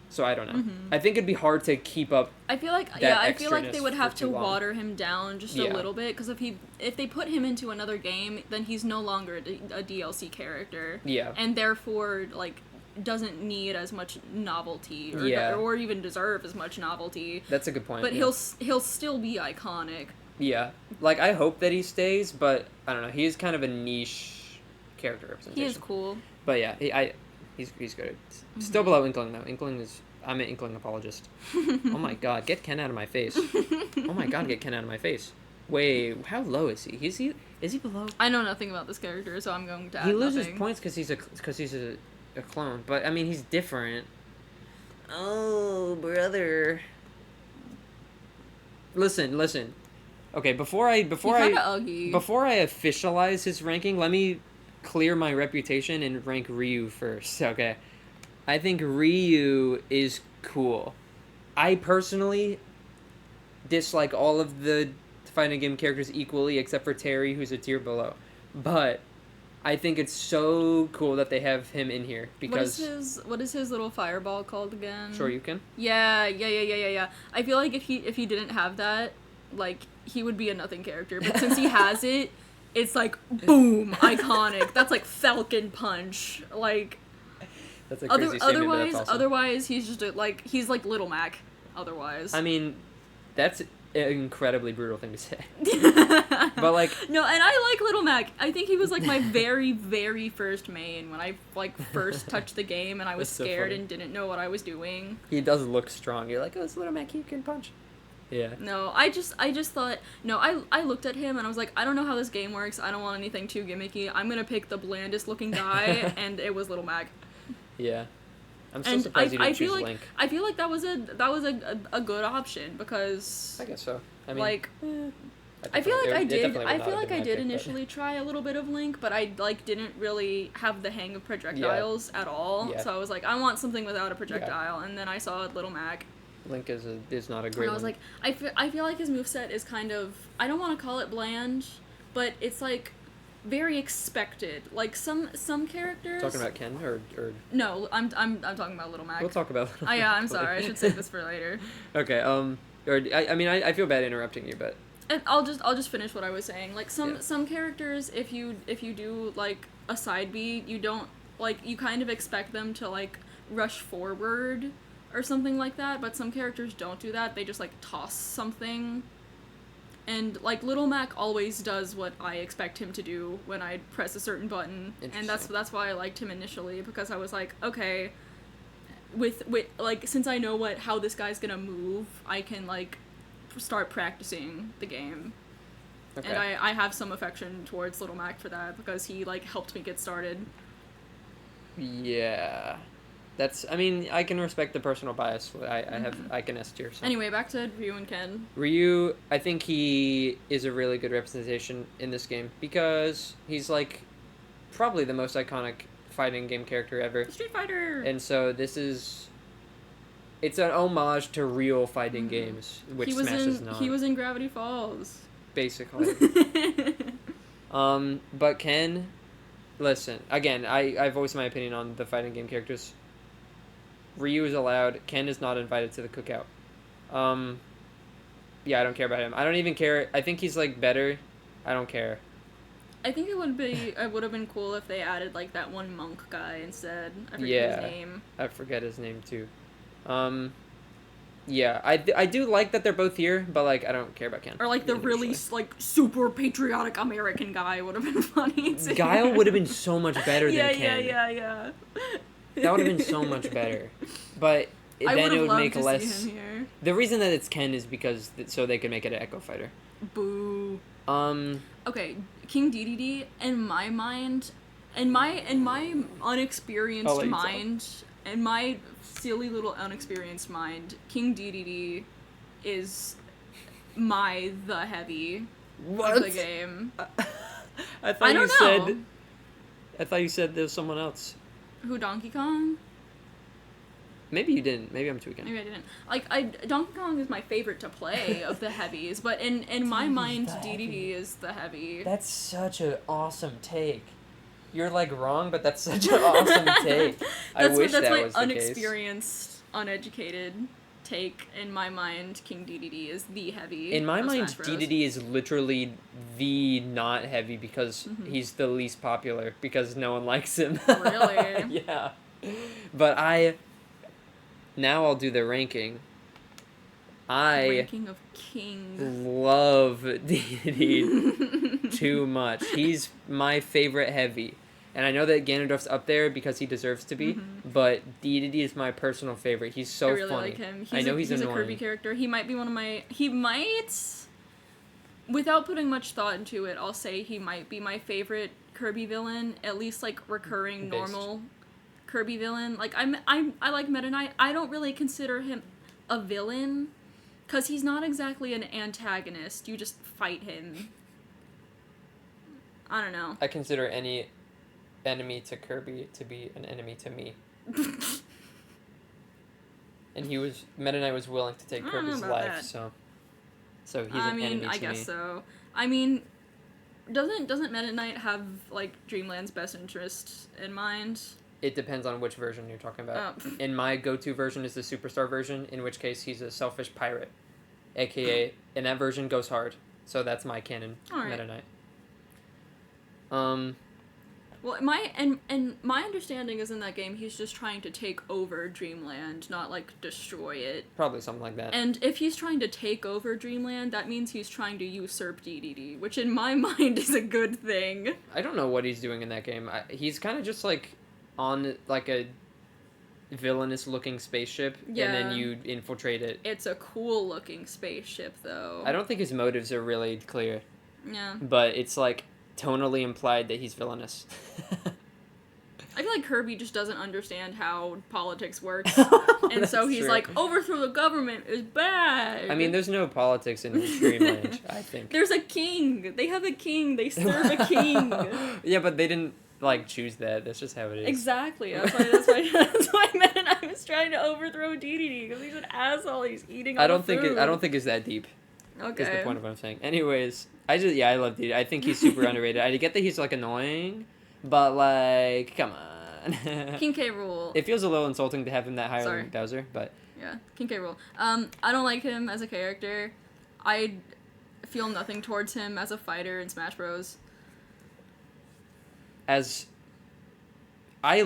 So I don't know. I think it'd be hard to keep up. I feel like they would have to water him down just a little bit because if they put him into another game, then he's no longer a DLC character. Yeah. And therefore, like, doesn't need as much novelty or even deserve as much novelty. That's a good point. But he'll still be iconic. Yeah. Like I hope that he stays, but I don't know. He is kind of a niche character representation. He is cool. But yeah, He's good. Still below Inkling, though. I'm an Inkling apologist. Oh my god, get Ken out of my face. Oh my god, get Ken out of my face. Wait, how low is he? Is he below? I know nothing about this character, so I'm going to add He loses nothing. points because he's a clone. But, I mean, he's different. Oh, brother. Listen. Okay, before I officialize his ranking, let me clear my reputation and rank Ryu first, okay? I think Ryu is cool. I personally dislike all of the fighting game characters equally, except for Terry, who's a tier below. But I think it's so cool that they have him in here because what is his little fireball called again? sure you can. Yeah. I feel like if he didn't have that, like he would be a nothing character. But since he has it, it's like boom, iconic. That's like Falcon Punch. Like That's a crazy statement, but that's awesome. otherwise he's just he's like Little Mac. Otherwise, I mean, that's an incredibly brutal thing to say. But like no, and I like Little Mac. I think he was like my very very first main when I like first touched the game and I was scared and didn't know what I was doing. He does look strong. You're like, oh, it's Little Mac, he can punch. Yeah. No, I just thought no. I looked at him and I was like, I don't know how this game works. I don't want anything too gimmicky. I'm gonna pick the blandest looking guy, and it was Little Mac. Yeah. I'm so surprised you didn't choose Link. I feel like that was a good option because I guess so. I mean, like I feel like I did initially try a little bit of Link, but I like didn't really have the hang of projectiles at all. Yeah. So I was like, I want something without a projectile, and then I saw Little Mac. Link is not a great. And I was like, I feel like his moveset is kind of, I don't want to call it bland, but it's like very expected. Like some characters. Talking about Ken or no, I'm talking about Little Mac. We'll talk about. Oh yeah, I'm sorry. I should save this for later. Okay. I mean, I feel bad interrupting you, but. And I'll just finish what I was saying. Like some characters, if you do like a side beat, you don't like you kind of expect them to like rush forward or something like that. But some characters don't do that. They just like toss something. And like Little Mac always does what I expect him to do when I press a certain button, and that's why I liked him initially, because I was like, okay, with like since I know how this guy's gonna move, I can like start practicing the game. Okay. And I have some affection towards Little Mac for that because he like helped me get started. Yeah. I mean, I can respect the personal bias. I can S tier. So. Anyway, back to Ryu and Ken. Ryu, I think he is a really good representation in this game because he's like probably the most iconic fighting game character ever. Street Fighter! And so it's an homage to real fighting games, which Smash is not. He was in Gravity Falls. Basically. But Ken, listen, again, I voiced my opinion on the fighting game characters. Ryu is allowed. Ken is not invited to the cookout. Yeah, I don't care about him. I don't even care. I think he's like better. I don't care. I think it would have been cool if they added like that one monk guy instead. I forget his name. I forget his name too. Yeah, I do like that they're both here, but like I don't care about Ken. Or like the really like super patriotic American guy would have been funny too. Guile would have been so much better than Ken. Yeah. That would have been so much better. But then it would make less. See him here. The reason that it's Ken is because so they could make it an Echo Fighter. Boo. Okay, King DDD in my mind, in my unexperienced mind, in my silly little unexperienced mind, King DDD is the heavy of the game. I thought you said there was someone else. Who, Donkey Kong? Maybe you didn't. Maybe I'm tweaking. Maybe I didn't. Like, Donkey Kong is my favorite to play of the heavies, but in my mind, DDD is the heavy. That's such an awesome take. You're, like, wrong, but that's such an awesome take. I wish that was the case. That's my unexperienced, uneducated take. In my mind, King DDD is the heavy. In my mind, DDD is literally the not heavy because he's the least popular, because no one likes him. Really? Yeah. But now I'll do the ranking. Ranking of kings. Love DDD too much. He's my favorite heavy. And I know that Ganondorf's up there because he deserves to be, but DDD is my personal favorite. He's so funny. I really like him. I know he's annoying. He's a Kirby character. He might be without putting much thought into it, I'll say he might be my favorite Kirby villain, at least like recurring normal Kirby villain. Like I like Meta Knight. I don't really consider him a villain because he's not exactly an antagonist. You just fight him. I don't know. I consider any enemy to Kirby to be an enemy to me. and Meta Knight was willing to take I don't know Kirby's about life, that. so he's I an mean, enemy I to guess me. so. I mean, doesn't Meta Knight have like Dreamland's best interest in mind? It depends on which version you're talking about. Oh. In my go-to version is the Superstar version, in which case he's a selfish pirate, aka in that version goes hard. So that's my canon Alright. Meta Knight. Well, my understanding is in that game he's just trying to take over Dreamland, not like destroy it. Probably something like that. And if he's trying to take over Dreamland, that means he's trying to usurp DDD, which in my mind is a good thing. I don't know what he's doing in that game. He's kind of just like on like a villainous looking spaceship, Yeah. and then you infiltrate it. It's a cool looking spaceship, though. I don't think his motives are really clear, Yeah. but it's like tonally implied that he's villainous. I feel like Kirby just doesn't understand how politics works, And and so he's true. like, overthrow the government is bad. I mean, there's no politics in Dreamland, I think. There's a king. They have a king. They serve a king. Yeah, but they didn't like choose that. That's just how it is. Exactly. That's why Meta Knight was trying to overthrow DDD because he's an asshole. He's eating all I don't the think food. I don't think it's that deep. Okay. Is the point of what I'm saying. Anyways, I love DDD. I think he's super underrated. I get that he's like annoying, but like, come on. King K. Rool. It feels a little insulting to have him that higher Sorry. than Bowser, but Yeah, King K. Rool. I don't like him as a character. I feel nothing towards him as a fighter in Smash Bros. as I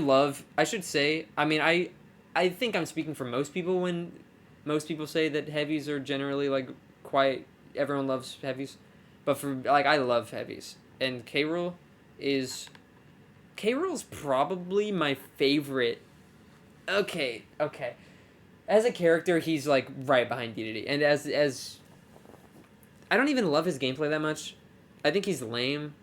should say, I mean, I think I'm speaking for most people when most people say that heavies are generally like quite, everyone loves heavies, but for like, I love heavies, and K-Rool's probably my favorite. Okay, as a character he's like right behind DDD, and as I don't even love his gameplay that much. I think he's lame.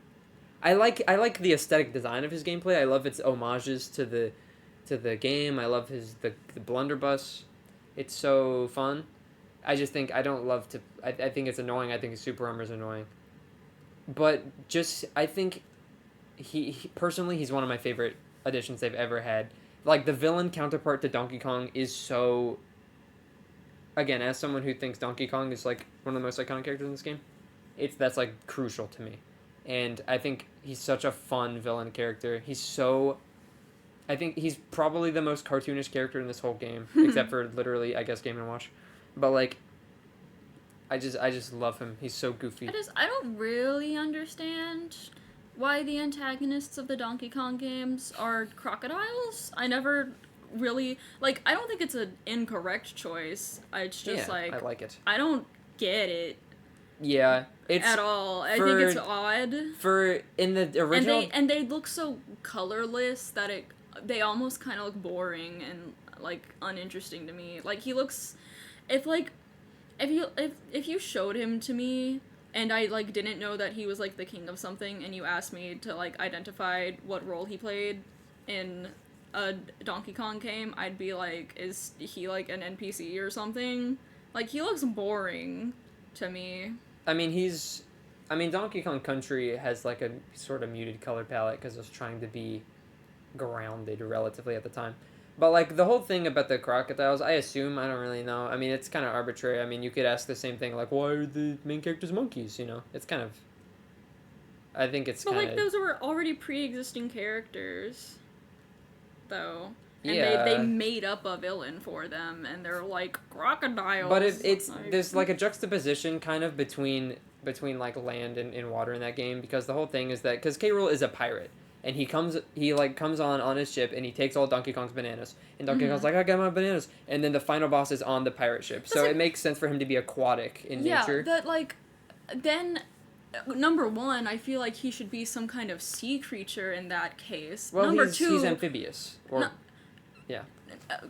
I like the aesthetic design of his gameplay. I love its homages to the game. I love the blunderbuss. It's so fun. I just think I don't love to. I think it's annoying. I think his super armor is annoying. But just I think he personally he's one of my favorite additions they've ever had. Like the villain counterpart to Donkey Kong is so. Again, as someone who thinks Donkey Kong is like one of the most iconic characters in this game, that's like crucial to me. And I think he's such a fun villain character. I think he's probably the most cartoonish character in this whole game, except for literally, I guess, Game & Watch. But like, I just love him. He's so goofy. I don't really understand why the antagonists of the Donkey Kong games are crocodiles. I never really like. I don't think it's an incorrect choice. It's just I like it. I don't get it. Yeah, it's at all. I think it's odd. For in the original, and they look so colorless that they almost kind of look boring and like uninteresting to me. Like he looks, if you showed him to me and I like didn't know that he was like the king of something and you asked me to like identify what role he played in a Donkey Kong game, I'd be like, is he like an NPC or something? Like he looks boring to me. I mean, Donkey Kong Country has like a sort of muted color palette because it was trying to be grounded relatively at the time. But like the whole thing about the crocodiles, I assume, I don't really know. I mean, it's kind of arbitrary. I mean, you could ask the same thing like, why are the main characters monkeys? You know, it's kind of. I think it's. But kinda, like those were already pre-existing characters, though. And yeah. they made up a villain for them, and they're like crocodiles. But it's like, there's like a juxtaposition kind of between like land and water in that game, because the whole thing is that because K. Rool is a pirate and he comes on his ship and he takes all Donkey Kong's bananas and Donkey Kong's like, I got my bananas, and then the final boss is on the pirate ship, so it makes sense for him to be aquatic in nature. Yeah, but like then. Number one, I feel like he should be some kind of sea creature in that case. Well, Number he's amphibious. Yeah.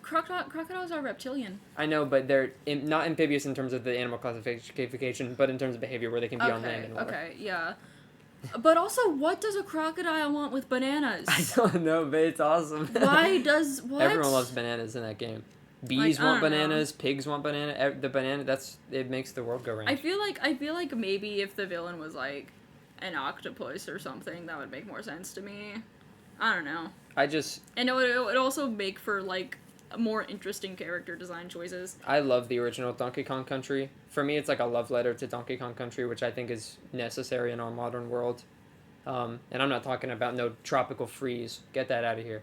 Crocodiles are reptilian. I know, but they're not amphibious in terms of the animal classification, but in terms of behavior, where they can be on land and water. Okay, yeah. But also, what does a crocodile want with bananas? I don't know, but it's awesome. What? Everyone loves bananas in that game. Bees Like, want I don't bananas. Pigs want banana. The banana, it makes the world go round. I feel like maybe if the villain was like an octopus or something, that would make more sense to me. I don't know. And it would also make for like more interesting character design choices. I love the original Donkey Kong Country. For me, it's like a love letter to Donkey Kong Country, which I think is necessary in our modern world. And I'm not talking about no tropical freeze. Get that out of here.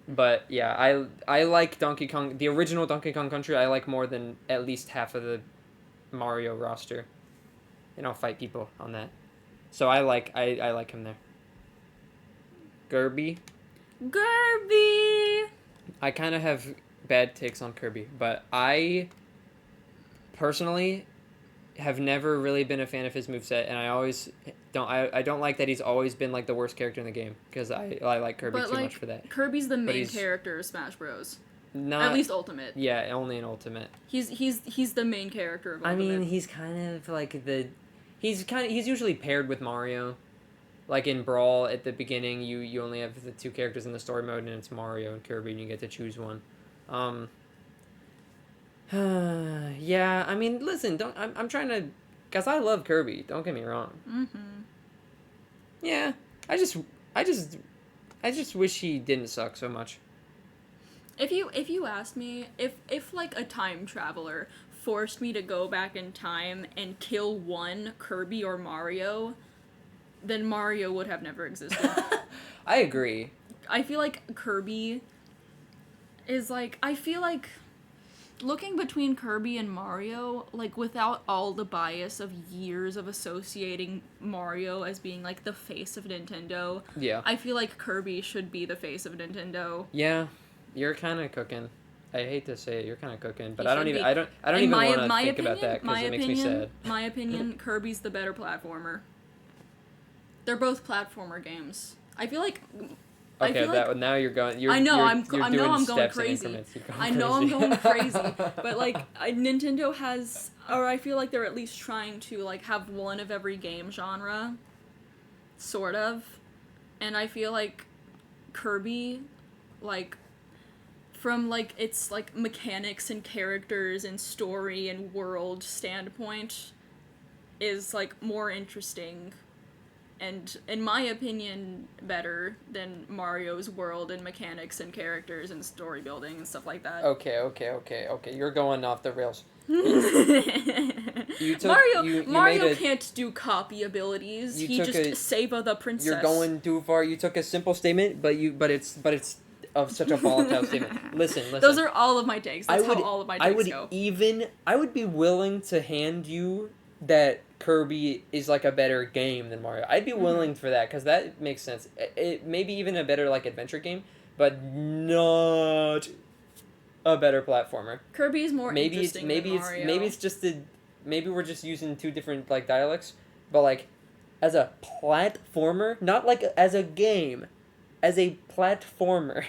But yeah, I like Donkey Kong, the original Donkey Kong Country. I like more than at least half of the Mario roster, and I'll fight people on that. So I like him there. Kirby. Kirby. I kind of have bad takes on Kirby, but I personally have never really been a fan of his moveset, and I always don't. I don't like that he's always been like the worst character in the game, because I like Kirby But too like, much for that. Kirby's the main he's character of Smash Bros. Not At least Ultimate. Yeah, only in Ultimate. He's the main character of Ultimate. I mean, he's kind of like he's usually paired with Mario. Like in Brawl at the beginning, you only have the two characters in the story mode, and it's Mario and Kirby, and you get to choose one. Yeah, I mean, listen, I'm trying to, cause I love Kirby. Don't get me wrong. Mm-hmm. Yeah, I just wish he didn't suck so much. If you asked me if like a time traveler forced me to go back in time and kill one Kirby or Mario, then Mario would have never existed. I agree. I feel like Kirby is like, I feel like looking between Kirby and Mario, like without all the bias of years of associating Mario as being like the face of Nintendo, Yeah. I feel like Kirby should be the face of Nintendo. Yeah, you're kind of cooking. I hate to say it, you're kind of cooking, but He I don't should even be. I don't In even my- want to my think about opinion- that because it makes me sad. My opinion, Kirby's the better platformer. They're both platformer games. I feel Okay, like now you're going. I know you're I'm doing I'm going steps and crazy. increments. You're going I know crazy. I'm going crazy, but like Nintendo has, or I feel like they're at least trying to like have one of every game genre, sort of, and I feel like Kirby, like from like its like mechanics and characters and story and world standpoint, is like more interesting. And, in my opinion, better than Mario's world and mechanics and characters and story building and stuff like that. Okay. You're going off the rails. Mario can't do copy abilities. He just Saba the princess. You're going too far. You took a simple statement, but it's of such a volatile statement. Listen. Those are all of my takes. That's how all of my takes go. I would be willing to hand you that Kirby is like a better game than Mario. I'd be willing for that, because that makes sense. It maybe even a better like adventure game, but not a better platformer. Kirby's more interesting than Mario. Maybe we're just using two different like dialects, but like as a platformer, not like as a game, as a platformer.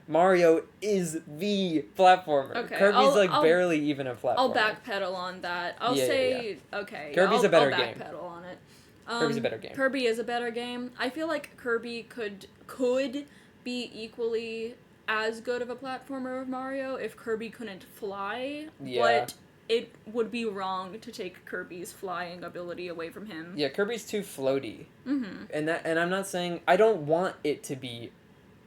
Mario is the platformer. Okay, Kirby's barely even a platformer. I'll backpedal on that. I'll say okay. Kirby's a better game. I'll backpedal on it. Kirby's a better game. Kirby is a better game. I feel like Kirby could be equally as good of a platformer of Mario if Kirby couldn't fly. Yeah. But it would be wrong to take Kirby's flying ability away from him. Yeah, Kirby's too floaty. Mm-hmm. And I'm not saying I don't want it to be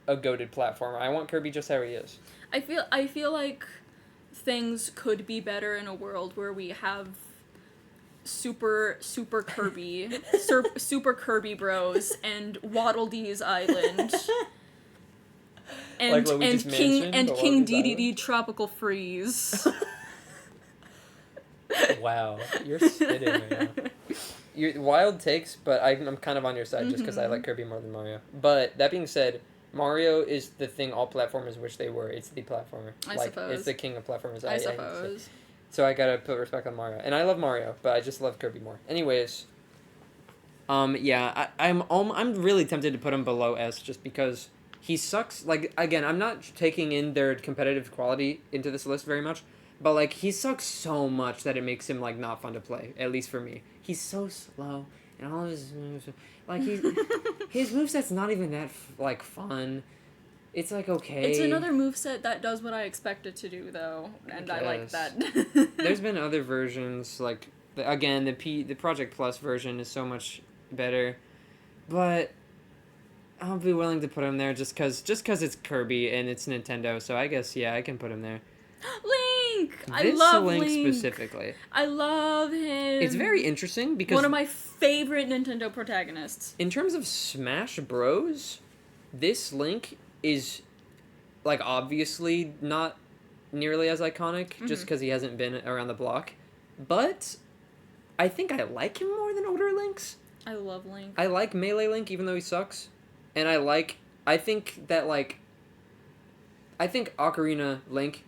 a goated platformer. I want Kirby just how he is. I feel like things could be better in a world where we have super Kirby, super Kirby Bros and Waddle Dee's Island. And King DDD Tropical Freeze. Wow, you're spitting right now. You're wild takes, but I'm kind of on your side just because I like Kirby more than Mario. But that being said, Mario is the thing all platformers wish they were. It's the platformer. I suppose. It's the king of platformers. I suppose. So I gotta put respect on Mario. And I love Mario, but I just love Kirby more. Anyways, yeah, I'm really tempted to put him below S just because he sucks. Like, again, I'm not taking in their competitive quality into this list very much, but, like, he sucks so much that it makes him, like, not fun to play, at least for me. He's so slow, and all of his moves, like, his moveset's not even that, like, fun. It's, like, okay. It's another moveset that does what I expect it to do, though, and I like that. There's been other versions, like, the Project Plus version is so much better, but I'll be willing to put him there just cause it's Kirby and it's Nintendo. So I guess yeah, I can put him there. Link! I This love Link Link. specifically. I love him. It's very interesting because one of my favorite Nintendo protagonists. in terms of Smash Bros, this Link is like obviously not nearly as iconic just because he hasn't been around the block, but I think I like him more than older Links. I love Link. I like Melee Link even though he sucks, and I think that I think Ocarina Link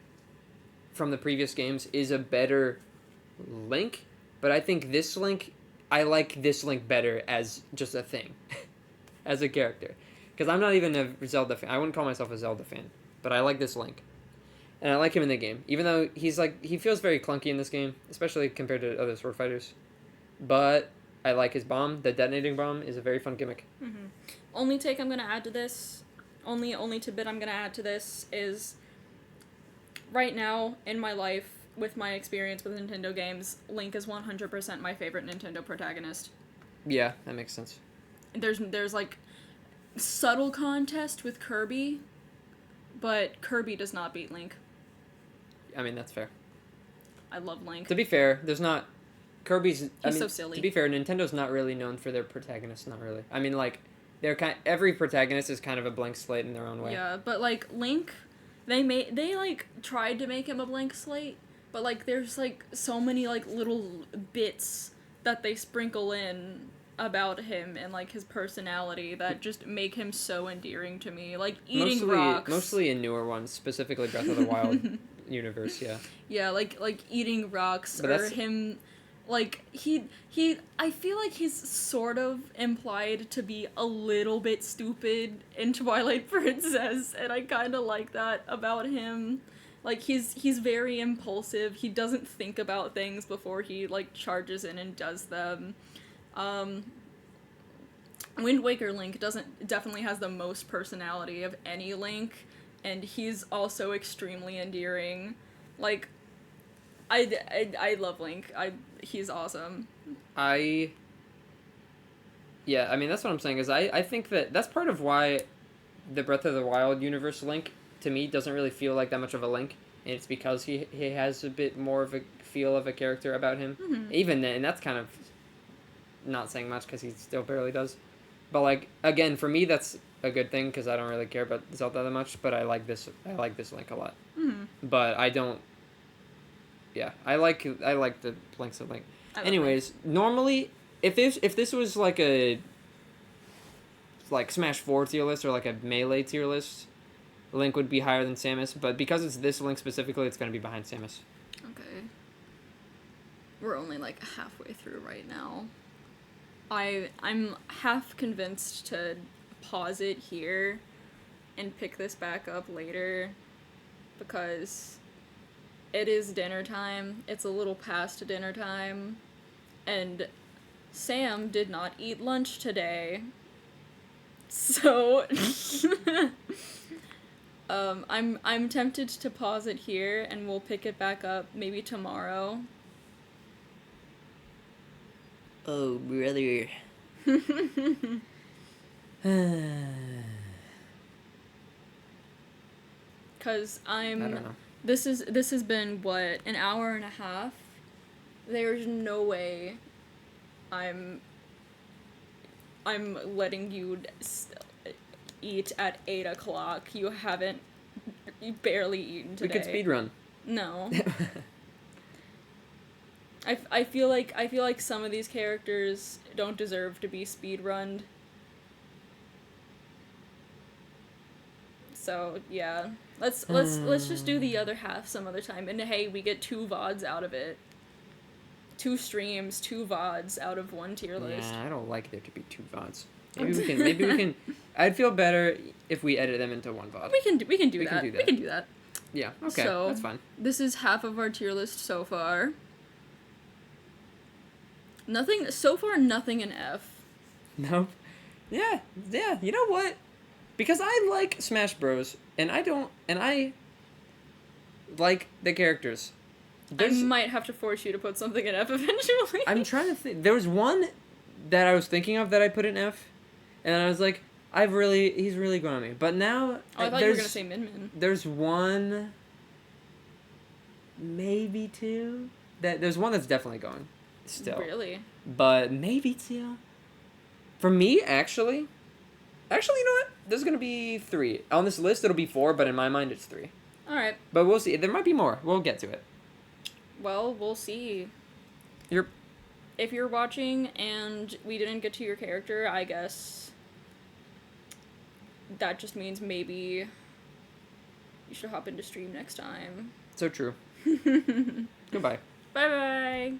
from the previous games is a better Link, but I think this Link, I like this Link better as just a thing, as a character. Because I'm not even a Zelda fan. I wouldn't call myself a Zelda fan, but I like this Link. And I like him in the game, even though he feels very clunky in this game, especially compared to other sword fighters. But I like his bomb. The detonating bomb is a very fun gimmick. Mm-hmm. Only take I'm gonna add to this, only tidbit I'm gonna add to this is, right now in my life, with my experience with Nintendo games, Link is 100% my favorite Nintendo protagonist. Yeah, that makes sense. There's like subtle contest with Kirby, but Kirby does not beat Link. I mean, that's fair. I love Link. To be fair, there's not... Kirby's... He's so silly. To be fair, Nintendo's not really known for their protagonists, not really. I mean, like, every protagonist is kind of a blank slate in their own way. Yeah, but like Link, they like tried to make him a blank slate, but like there's like so many like little bits that they sprinkle in about him and like his personality that just make him so endearing to me. Like eating rocks. Mostly in newer ones, specifically Breath of the Wild universe, yeah. Yeah, like eating rocks, But or him. Like, I feel like he's sort of implied to be a little bit stupid in Twilight Princess, and I kind of like that about him. Like, he's very impulsive. He doesn't think about things before he, like, charges in and does them. Wind Waker Link definitely has the most personality of any Link, and he's also extremely endearing. Like, I love Link. He's awesome. Yeah, I mean, that's what I'm saying, is I think that's part of why the Breath of the Wild universe Link, to me, doesn't really feel like that much of a Link, and it's because he has a bit more of a feel of a character about him. Mm-hmm. Even then, and that's kind of not saying much, because he still barely does. But, like, again, for me, that's a good thing, because I don't really care about Zelda that much, but I like this Link a lot. Mm-hmm. But I don't... Yeah, I like the Links of Link. Anyways, normally, if this was like a Smash 4 tier list or like a Melee tier list, Link would be higher than Samus, but because it's this Link specifically, it's going to be behind Samus. Okay. We're only like halfway through right now. I'm half convinced to pause it here and pick this back up later, because it is dinner time. It's a little past dinner time, and Sam did not eat lunch today. So I'm tempted to pause it here, and we'll pick it back up maybe tomorrow. Oh, brother. Cause I don't know. This has been what, an hour and a half? There's no way I'm letting you eat at 8 o'clock. You barely eaten today. We could speedrun. No. I feel like some of these characters don't deserve to be speedrunned. So yeah, let's just do the other half some other time. And hey, we get 2 VODs out of it. 2 streams, 2 VODs out of 1 tier list. Yeah, I don't like there to be 2 VODs. Maybe we can. I'd feel better if we edit them into 1 VOD. We can do that. Yeah. Okay. So, that's fine. This is half of our tier list so far. Nothing in F. Nope. Yeah. You know what? Because I like Smash Bros. and I like the characters. I might have to force you to put something in F eventually. I'm trying to think. There was one that I was thinking of that I put in F, and I was like, He's really grown on me. But now, Oh, I thought you were gonna say Min Min. there's one, maybe two. There's one that's definitely going, still. Really? But maybe two. For me, actually, you know what? There's gonna be 3 on this list. It'll be 4, but in my mind, it's 3. All right. But we'll see. There might be more. We'll get to it. Well, we'll see. You're. If you're watching and we didn't get to your character, I guess that just means maybe you should hop into stream next time. So true. Goodbye. Bye bye.